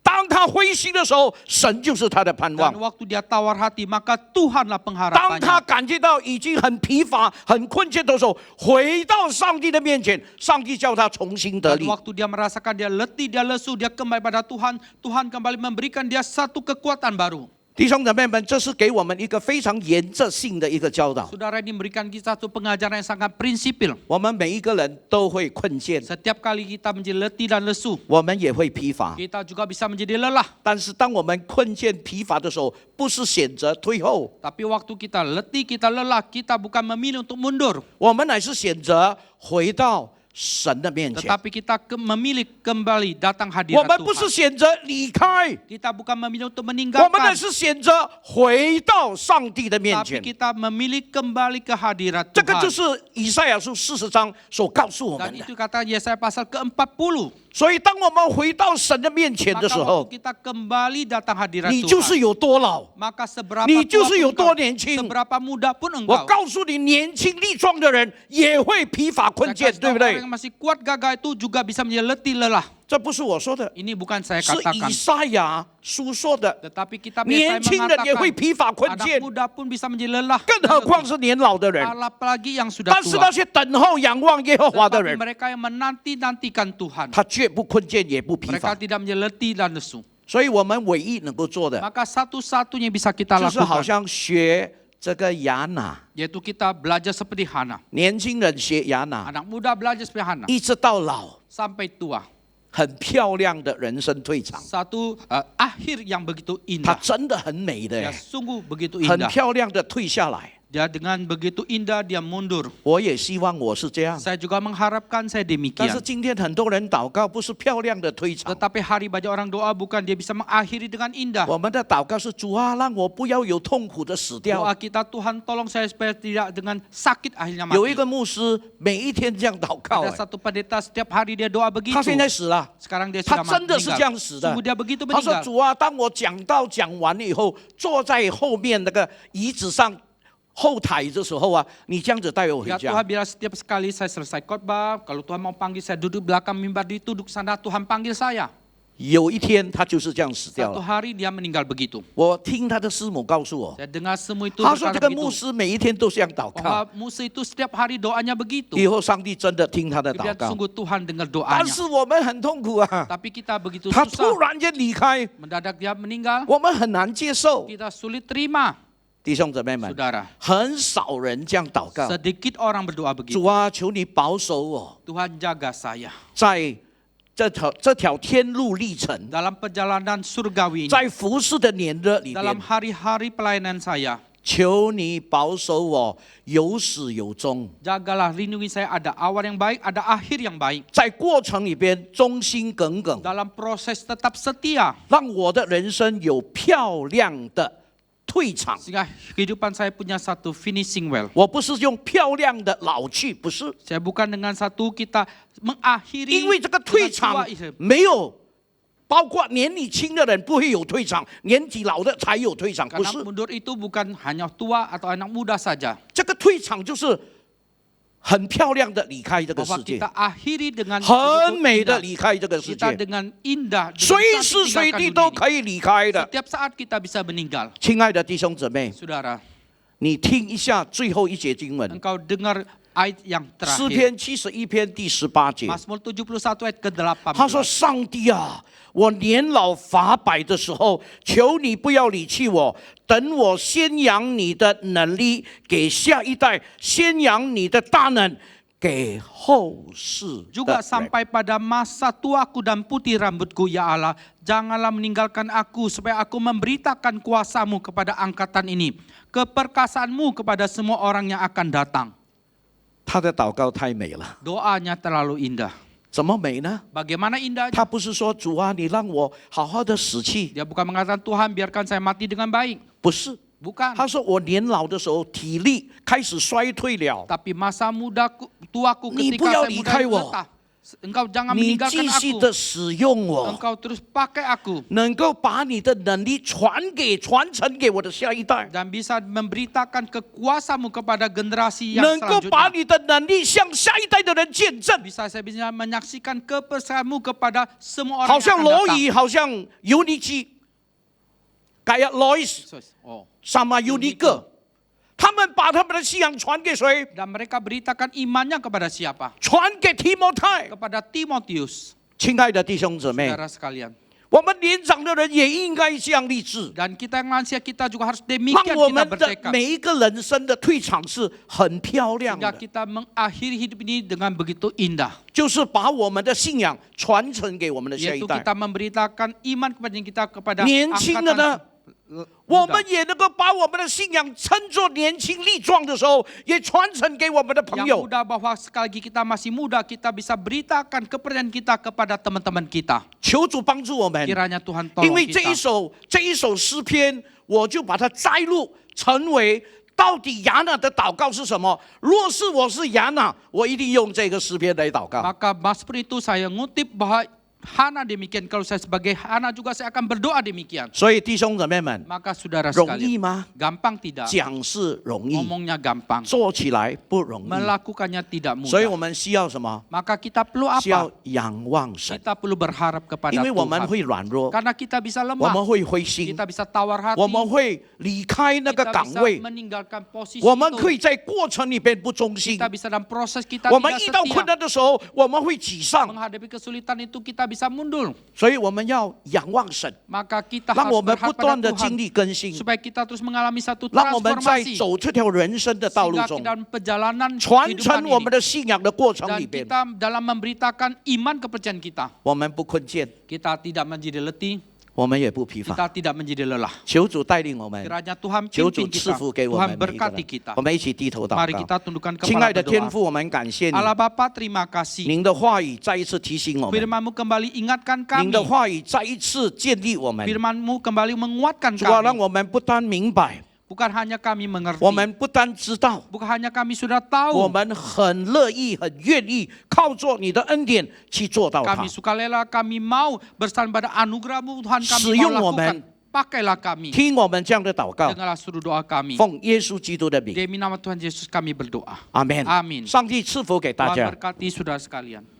当他灰心的时候，神就是他的盼 Dan 望； waktu dia tawar hati, maka Tuhanlah 当 pengharapannya. 他感觉到已经很疲乏、很困倦的时候，回到上帝的面前，上帝叫他重新得 Dan 力。 waktu dia merasakan dia letih, dia lesu, dia kembali pada Tuhan, Tuhan kembali memberikan dia satu kekuatan baru. 弟兄姊妹们，这是给我们一个非常原则性的一个教导。 Saudara, ini memberikan kita satu pengajaran yang sangat prinsipil. 我们每一个人都会困倦， Setiap kali kita menjadi letih dan lesu, 我们也会疲乏。 kita juga bisa menjadi lelah. 但是当我们困倦、疲乏的时候，不是选择退后， Tapi waktu kita letih, kita lelah, kita bukan memilih untuk mundur. 我们乃是选择回到神的面前。 Tetapi kita memilih kembali datang 我 hadirat 们不是 Tuhan. 选择离开， Kita bukan memilih untuk 我们 meninggalkan. 乃是选择回到上帝的面 Tapi 前。 kita memilih kembali ke hadirat 这个就 Tuhan. 是以赛亚书40章所告诉我 Dan 们的。 itu kata Yesaya pasal ke-40. 所以，当我们回到神的面前的 Maka 时候 waktu，kita kembali datang hadirat 你就是 Tuhan, 有多老。 maka seberapa 你 tua 就是 pun 有多 engkau, 年轻。 seberapa muda pun 我 engkau. 告诉你，年轻力壮的人也会疲乏困 Saya 倦， kasih 对 tahu 不 orang 对？ yang masih kuat gagah itu juga bisa menjadi letih lelah. 这不是我说的， Ini bukan saya 是 katakan. 以赛亚书说的。 Tetapi kita 年 biasanya 轻人也会 mengatakan 疲乏困 anak 倦， muda pun bisa menjadi lelah. 更何况是年老的人。 Apalagi yang sudah 但是 tua. 那些等候、仰望耶和华的 Tetapi 人， mereka yang menanti-nantikan Tuhan, 他绝不困倦，也不疲 mereka 乏。 tidak menjadi letih dan lesu. 所以，我们唯一能够做的， Maka satu-satunya yang bisa kita 就是好 lakukan, 像学这个雅拿， yaitu kita belajar seperti Hana. 年轻人学雅拿， Anak muda belajar seperti Hana 一直到老， sampai tua. 很漂亮的人生退场。 Satu akhir yang begitu 她 indah. 真的很美的 Dia 耶， sungguh begitu 很 indah. 漂亮的退下来。 Dia dengan begitu indah dia mundur. 我也希望我是这样。 Saya juga mengharapkan saya 但是 demikian. 今天很多人祷告不是漂亮的退场， Tetapi hari banyak orang doa bukan dia bisa mengakhiri dengan indah. 我们的祷告是主啊，让我不要有痛苦的死掉 Doa。kita, Tuhan tolong saya supaya tidak dengan sakit akhirnya 有一 mati. 个牧师每一天这样祷告， Ada satu pendeta setiap hari dia doa 他现在 begitu. 死了。 Sekarang dia 他 sudah 真的是这 meninggal. 样死的 Sungguh dia begitu 他说：“ meninggal. 主啊，当我讲道讲完了以后，坐在后面那个椅子上后台的时候啊，你这样子带我回 Ya 家 Tuhan, bila setiap sekali saya selesai khotbah, kalau Tuhan mau panggil saya duduk belakang mimbar, duduk sana, Tuhan panggil saya. 有一天他就是这样死掉 Satu 了。 hari dia meninggal begitu. 我听他的师母告诉我， Saya dengar semua itu 他说这 berkata 个牧 begitu. 师每一天都这样祷告， Bahwa Musa itu setiap hari doanya begitu. 以后上帝真的听他的 Dia 祷告。 sungguh Tuhan dengar 但 doanya. 是我们很痛苦啊， Tapi kita begitu 他突 susah. 然间离开， Mendadak dia meninggal. 我们很难接受。 Kita sulit terima. 弟兄姊妹们， Saudara, 很少人这样祷告。 sedikit orang berdoa 主 begitu. 啊，求你保守我， Tuhan jaga saya 在这条天路历程， dalam perjalanan surgawi ini, 在服侍的年日里 dalam 面， hari-hari pelayanan saya. 求你保守我有始有终， Jagalah, lindungi saya, ada awal yang baik, ada akhir yang baik. 在过程里边忠心耿耿， Dalam proses tetap setia, 让我的人生有漂亮的退场。 sehingga kehidupan saya punya satu finishing well. 我不是用漂亮的老去，不是， Saya bukan dengan satu kita mengakhiri 因为这个退 dengan 场 tua itu. 没有。包括年纪轻的人不会有退场，年纪老的才有退场，不 Karena 是。 mundur itu bukan hanya tua atau anak muda saja. 这个退场就是很漂亮的离开这个 Bahwa 世界， kita akhiri dengan 很 begitu 美的 indah. 离开这个世 Kita 界， dengan indah, dengan 随 cantik 时随 tinggalkan 地 dunia 都 ini. 可以离开的。 Setiap saat kita bisa meninggal. 亲爱的弟兄姊妹， Saudara, 你听一下最后一节经文， engkau dengar ayat yang 诗 terakhir. 篇71篇第18节， Mazmur 71 ayat ke-18. 他说：“上帝啊，我年老发白的时候，求你不要离弃我，等我宣扬你的能力给下一代，宣扬你的大能给后世的 Juga 人。” sampai pada masa tuaku dan putih rambutku, ya Allah, janganlah meninggalkan aku supaya aku memberitakan kuasamu kepada angkatan ini, keperkasaanmu kepada semua orang yang akan datang. 他的祷告太美了， Doanya terlalu indah. 怎么美呢？ Bagaimana indahnya? 他不是说主啊，你让我好好的死去， Dia bukan mengatakan Tuhan biarkan saya mati dengan baik. 不是。 Bukan. 他说我年老的时候体力开始衰退了， Tapi masa mudaku, tuaku Ni ketika buyao saya muda likai wo. letah. Engkau jangan 你 meninggalkan 继续 aku. 的使用我， Engkau terus pakai aku. 能够把你的能力传承给我的下一代， Dan bisa memberitakan kekuasamu kepada generasi yang 能够把 selanjutnya. 你的能力向下一代的人见证。 Bisa saya bisa menyaksikan kepercayaanmu kepada semua 好 orang 像 yang 罗 akan datang. 伊，好像尤尼基，kayak Lois Oh. sama Unique，他们把他们的信仰传给谁？ Dan mereka beritakan imannya kepada siapa? 传给提摩太。 Kepada Timotius. 亲爱的弟兄姊妹， Saudara sekalian. 我们年长的人也应该这样立志， Dan kita yang lansia kita juga harus 让 demikian 我 kita 们的 bertekad. 每一个人生的退场是很漂亮 Sehingga 的， kita mengakhiri hidup ini dengan begitu indah. 就是把我们的信仰传承给我们的下一 Yaitu 代。 kita memberitakan iman kepada 年轻的呢， angkatan 我们也能够把我们的信仰称作年轻力壮的时候，也传承给我们的朋 yang 友。 muda, bahwa sekali lagi kita masih muda, kita bisa beritakan kepercayaan kita kepada teman-teman kita. 求主帮助我们， Kiranya Tuhan 因 tolong 为这一 kita. 首诗篇，我就把它摘录成为到底亚娜的祷告是什么。若是我是亚娜，我一定用这个诗篇来祷告。 Maka Mazmur itu saya ngutip bahwa Hana demikian, kalau saya sebagai Hana juga saya akan berdoa demikian. 所以弟兄姊妹们， Maka saudara 容易 sekalian, 吗？ gampang tidak? 讲是容易， Ngomongnya gampang, 做起来不容易。 melakukannya tidak 所以我 mudah. 们需要什么？ Maka kita perlu 需要 apa? 仰望神， Kita perlu berharap kepada 因为我们 Tuhan. 会软弱， Karena kita bisa 我们 lemah, 会灰心， kita bisa tawar hati, 我们会离开那个 kita 岗 bisa 位， meninggalkan posisi 我们可 itu. 以在过程里边不忠心。 Kita bisa dalam proses kita 我们 tidak 遇到困 setia. 难的时候，我们会沮丧， Menghadapi kesulitan itu kita bisa mundur. 所以我们要仰望神， Maka kita 让我 harus 们不 berharap 断 pada 的经 Tuhan 历更新， supaya kita terus mengalami satu 让我们在 transformasi 走这条人生的道路 sehingga 中 kita dalam perjalanan 传 kehidupan 承我们 ini 的信仰的过程 dan 里边， kita dalam memberitakan iman kepercayaan kita, 我们不困倦， kita tidak menjadi letih, 我们也不疲乏。 kita tidak menjadi lelah. 求主带领我们， Kiranya Tuhan 求主 pimpin 赐 kita, 福给我 Tuhan 们每一个 berkati 人 kita. 我们一起低头祷 Mari 告。 kita tundukkan 亲 kepala 爱的天 berdoa. 父，我们感谢你， Allah Bapa, terima kasih. 您的话语再一次提醒我们， Firman-Mu kembali ingatkan 您的 kami. 话语再一次建立我们。 Firman-Mu kembali menguatkan 主啊，让 kami. 我们不单明白， Bukan hanya kami mengerti, 我们不单知道， bukan hanya kami sudah 我 tahu, 们很乐意、很愿意靠着你的恩典去做到它 kami。sukarela, kami mau bersandar pada anugerah-Mu Tuhan, kami 使 mau 用我们， lakukan. Pakailah kami. 听我们这样的祷告， Dengarlah seluruh doa kami. 奉耶稣基督的名， Demi nama Tuhan Yesus kami berdoa. 阿门。 Amin. 上帝赐福给大 Tuhan 家。 berkati saudara sekalian. “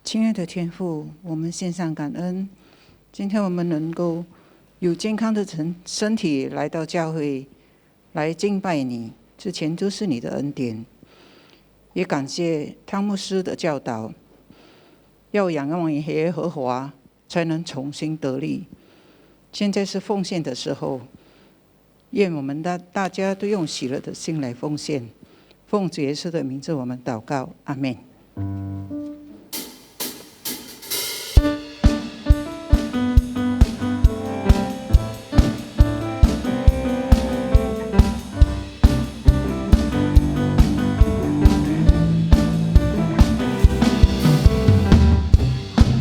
亲爱的天父，我们献上感恩，今天我们能够有健康的身体来到教会来敬拜你，之前都是你的恩典。也感谢汤牧师的教导，要仰望耶和华，才能重新得力。现在是奉献的时候，愿我们大家都用喜乐的心来奉献。奉主耶稣的名字，我们祷告，阿们。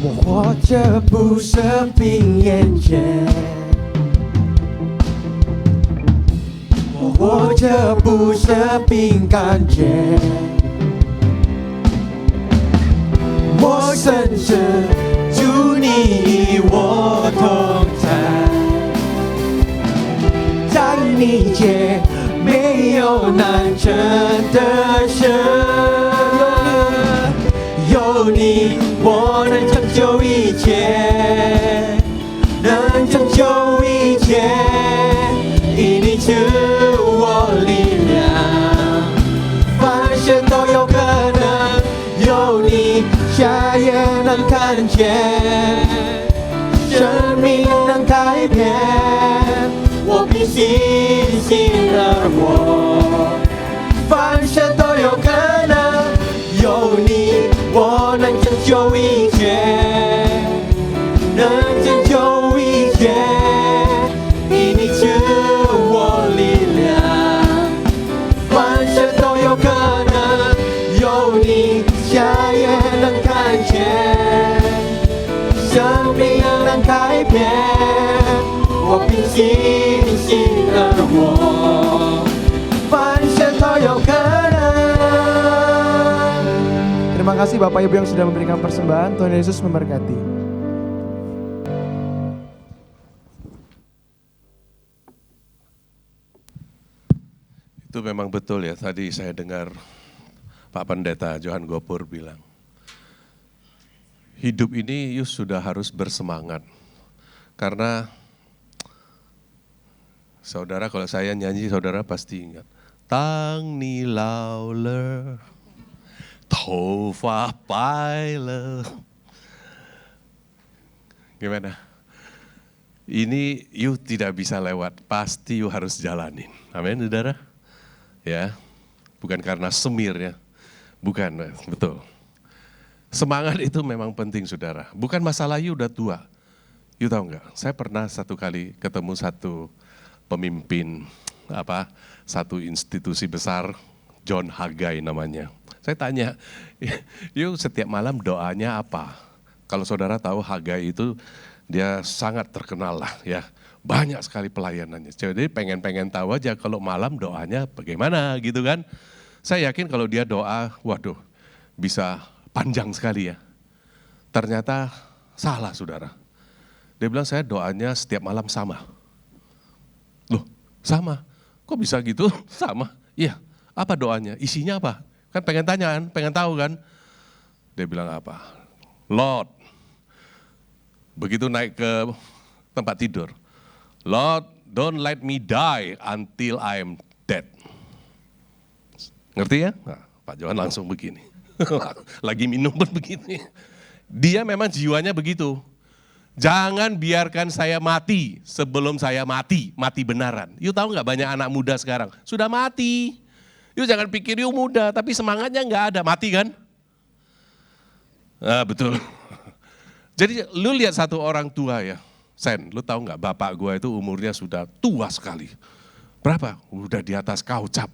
我活着不生病眼前，我活着不生病感觉，我深知主你与我同在，在你间没有难成的事，有你我能成就一切，能成就一切，因你赐我力量，凡事都有可能，有你瞎眼能看见，生命能改变，我凭信心而活，凡事都有可能，有你我能成就一切，能成就一切，因你赐我力量，凡事都有可能，有你瞎眼能看见，生命能改变，我凭信心而活，凡事都有可能。 Terima kasih Bapak Ibu yang sudah memberikan persembahan. Tuhan Yesus memberkati. Itu memang betul ya, tadi saya dengar Pak Pendeta Johan Gopur bilang, hidup ini Yus sudah harus bersemangat. Karena saudara, kalau saya nyanyi saudara pasti ingat. Tang ni lao le, tou fa pai le. Gimana? Ini you tidak bisa lewat, pasti you harus jalanin. Amin, saudara? Ya, bukan karena semir ya, bukan, betul. Semangat itu memang penting saudara, bukan masalah you udah tua. You tahu nggak, saya pernah satu kali ketemu satu pemimpin, satu institusi besar, John Haggai namanya. Saya tanya, you setiap malam doanya apa? Kalau saudara tahu Haggai itu, dia sangat terkenal lah ya. Banyak sekali pelayanannya. Jadi pengen tahu aja kalau malam doanya bagaimana gitu kan. Saya yakin kalau dia doa, waduh bisa panjang sekali ya. Ternyata salah saudara. Dia bilang saya doanya setiap malam sama. Loh sama? Kok bisa gitu? Sama? Iya. Apa doanya? Isinya apa? Kan pengen tanya kan, pengen tahu kan. Dia bilang apa? Lord. Begitu naik ke tempat tidur. Lord, don't let me die until I am dead. Ngerti ya? Nah, Pak Johan langsung begini. Lagi minum pun begini. Dia memang jiwanya begitu. Jangan biarkan saya mati sebelum saya mati, mati benaran. You tahu nggak banyak anak muda sekarang sudah mati. You jangan pikir you muda, tapi semangatnya nggak ada, mati kan? Nah, betul. Jadi lu lihat satu orang tua ya. Sen, lu tahu nggak bapak gua itu umurnya sudah tua sekali. Berapa? Udah di atas kaucap.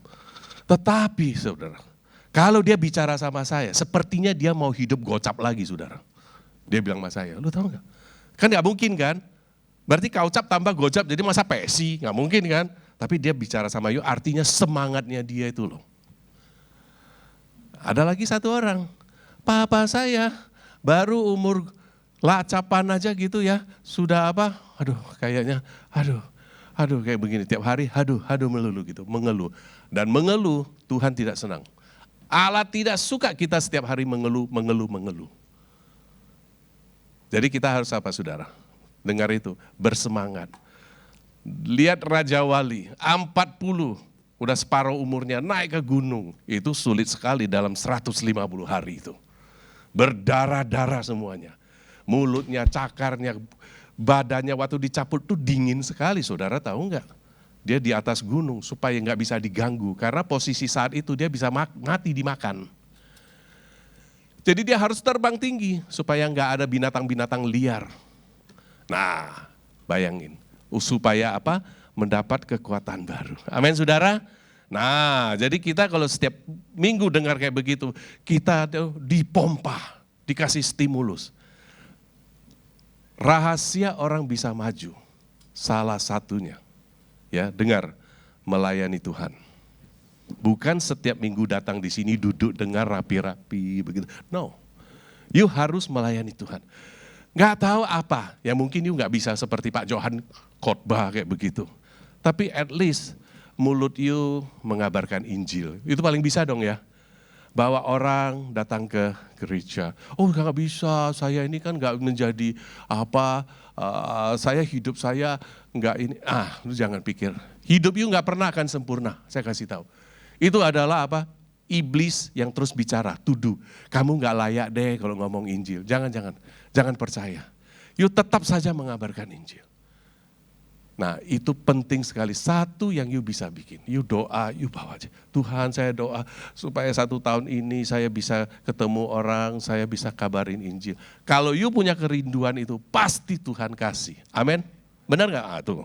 Tetapi saudara, kalau dia bicara sama saya, sepertinya dia mau hidup gocap lagi saudara. Dia bilang sama saya, lu tahu nggak? Kan nggak mungkin kan? Berarti kaucap tambah gocap jadi masa pesi, nggak mungkin kan? Tapi dia bicara sama you, artinya semangatnya dia itu loh. Ada lagi satu orang, papa saya baru umur lacapan aja gitu ya, sudah apa, kayaknya, kayak begini, tiap hari, melulu gitu, mengeluh. Dan mengeluh, Tuhan tidak senang. Allah tidak suka kita setiap hari mengeluh. Jadi kita harus apa saudara? dengar itu, bersemangat. Lihat Raja Wali, 40, udah separuh umurnya naik ke gunung. Itu sulit sekali dalam 150 hari itu. Berdarah-darah semuanya. Mulutnya, cakarnya, badannya waktu dicaput tuh dingin sekali, saudara tahu nggak? Dia di atas gunung supaya nggak bisa diganggu, karena posisi saat itu dia bisa mati dimakan. Jadi dia harus terbang tinggi supaya nggak ada binatang-binatang liar. Nah, bayangin, supaya apa? Mendapat kekuatan baru. Amin, saudara. Nah, jadi kita kalau setiap minggu dengar kayak begitu, kita dipompa, dikasih stimulus. Rahasia orang bisa maju, salah satunya, ya dengar, melayani Tuhan. Bukan setiap minggu datang di sini duduk dengar rapi-rapi begitu. No, you harus melayani Tuhan. Nggak tahu apa, ya mungkin you nggak bisa seperti Pak Johan khotbah kayak begitu. Tapi at least mulut you mengabarkan Injil. Itu paling bisa dong ya. Bawa orang datang ke gereja. Oh nggak bisa, saya ini kan nggak menjadi apa, saya hidup saya nggak ini. Lu jangan pikir, hidup you nggak pernah akan sempurna, saya kasih tahu. Itu adalah apa? Iblis yang terus bicara, tuduh. Kamu nggak layak deh kalau ngomong Injil. Jangan percaya. You tetap saja mengabarkan Injil. Nah itu penting sekali, satu yang you bisa bikin, you doa, you bawa aja. Tuhan saya doa supaya 1 tahun ini saya bisa ketemu orang, saya bisa kabarin Injil. Kalau you punya kerinduan itu, pasti Tuhan kasih. Amin. Benar gak? Tuh.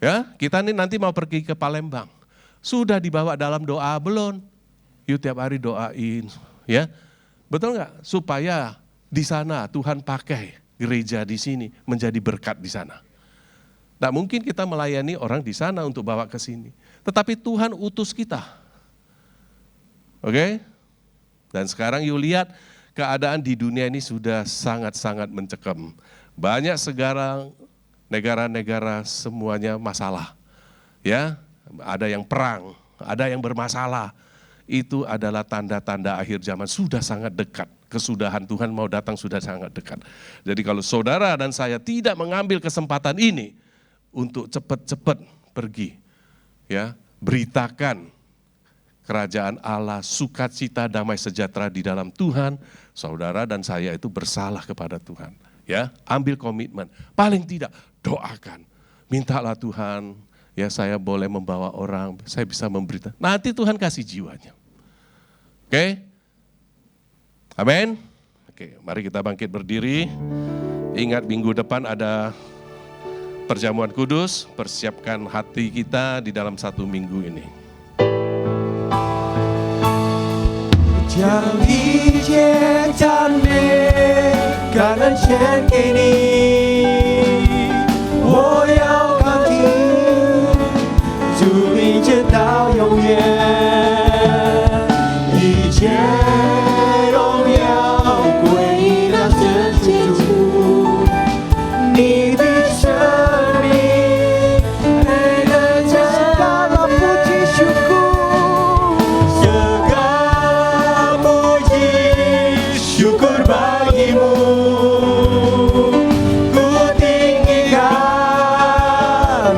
Ya, kita nih nanti mau pergi ke Palembang. Sudah dibawa dalam doa belum? You tiap hari doain, ya. Betul gak? Supaya di sana Tuhan pakai gereja di sini menjadi berkat di sana. Nah mungkin kita melayani orang di sana untuk bawa ke sini. Tetapi Tuhan utus kita. Oke? Dan sekarang you lihat keadaan di dunia ini sudah sangat-sangat mencekam. Banyak sekarang negara-negara semuanya masalah. Ya, ada yang perang, ada yang bermasalah. Itu adalah tanda-tanda akhir zaman, sudah sangat dekat. Kesudahan Tuhan mau datang sudah sangat dekat. Jadi kalau saudara dan saya tidak mengambil kesempatan ini, untuk cepat-cepat pergi, ya beritakan kerajaan Allah, sukacita, damai sejahtera di dalam Tuhan. Saudara dan saya itu bersalah kepada Tuhan, ya ambil komitmen. Paling tidak doakan, mintalah Tuhan, ya saya boleh membawa orang, saya bisa memberitakan. Nanti Tuhan kasih jiwanya. Oke, amin. Oke, mari kita bangkit berdiri. Ingat minggu depan ada perjamuan kudus, persiapkan hati kita di dalam 1 minggu ini. 将一切赞美、感恩献给你，我要靠近主名直到永远，一切荣耀归到神基督，你的生命配得segala puji syukur, segala puji syukur bagimu, ku tinggikan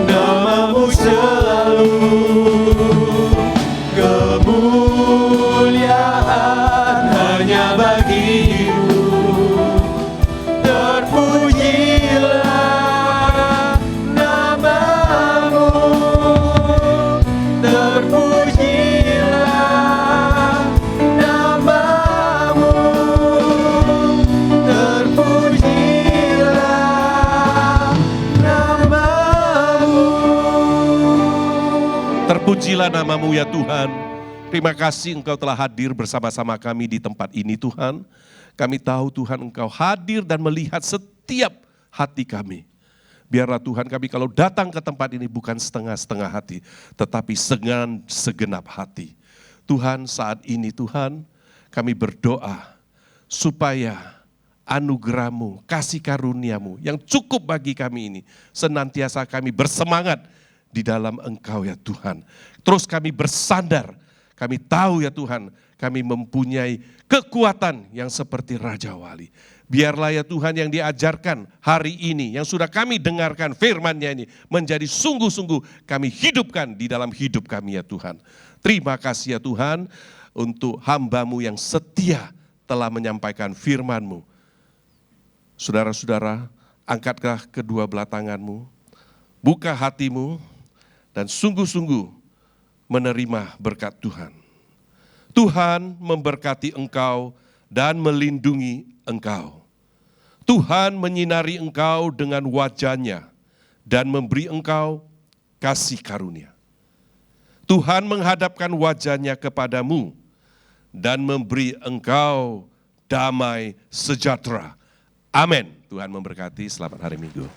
namamu selalu, kemuliaan hanya bagimu, terpujilah namamu, terpujilah namamu, terpujilah namamu. Terpujilah namamu ya Tuhan. Terima kasih Engkau telah hadir bersama-sama kami di tempat ini Tuhan. Kami tahu Tuhan Engkau hadir dan melihat setiap hati kami. Biarlah Tuhan kami kalau datang ke tempat ini bukan setengah-setengah hati, tetapi segenap hati. Tuhan saat ini Tuhan kami berdoa supaya anugerah-Mu, kasih karunia-Mu yang cukup bagi kami ini senantiasa kami bersemangat di dalam Engkau ya Tuhan. Terus kami bersandar, kami tahu ya Tuhan, kami mempunyai kekuatan yang seperti Raja Wali. Biarlah ya Tuhan yang diajarkan hari ini, yang sudah kami dengarkan firman-Nya ini, menjadi sungguh-sungguh kami hidupkan di dalam hidup kami ya Tuhan. Terima kasih ya Tuhan untuk hamba-Mu yang setia telah menyampaikan firman-Mu. Saudara-saudara, angkatlah kedua belah tangan-Mu, buka hatimu, dan sungguh-sungguh menerima berkat Tuhan. Tuhan memberkati engkau dan melindungi engkau. Tuhan menyinari engkau dengan wajah-Nya dan memberi engkau kasih karunia. Tuhan menghadapkan wajah-Nya kepadamu dan memberi engkau damai sejahtera. Amin. Tuhan memberkati. Selamat hari Minggu.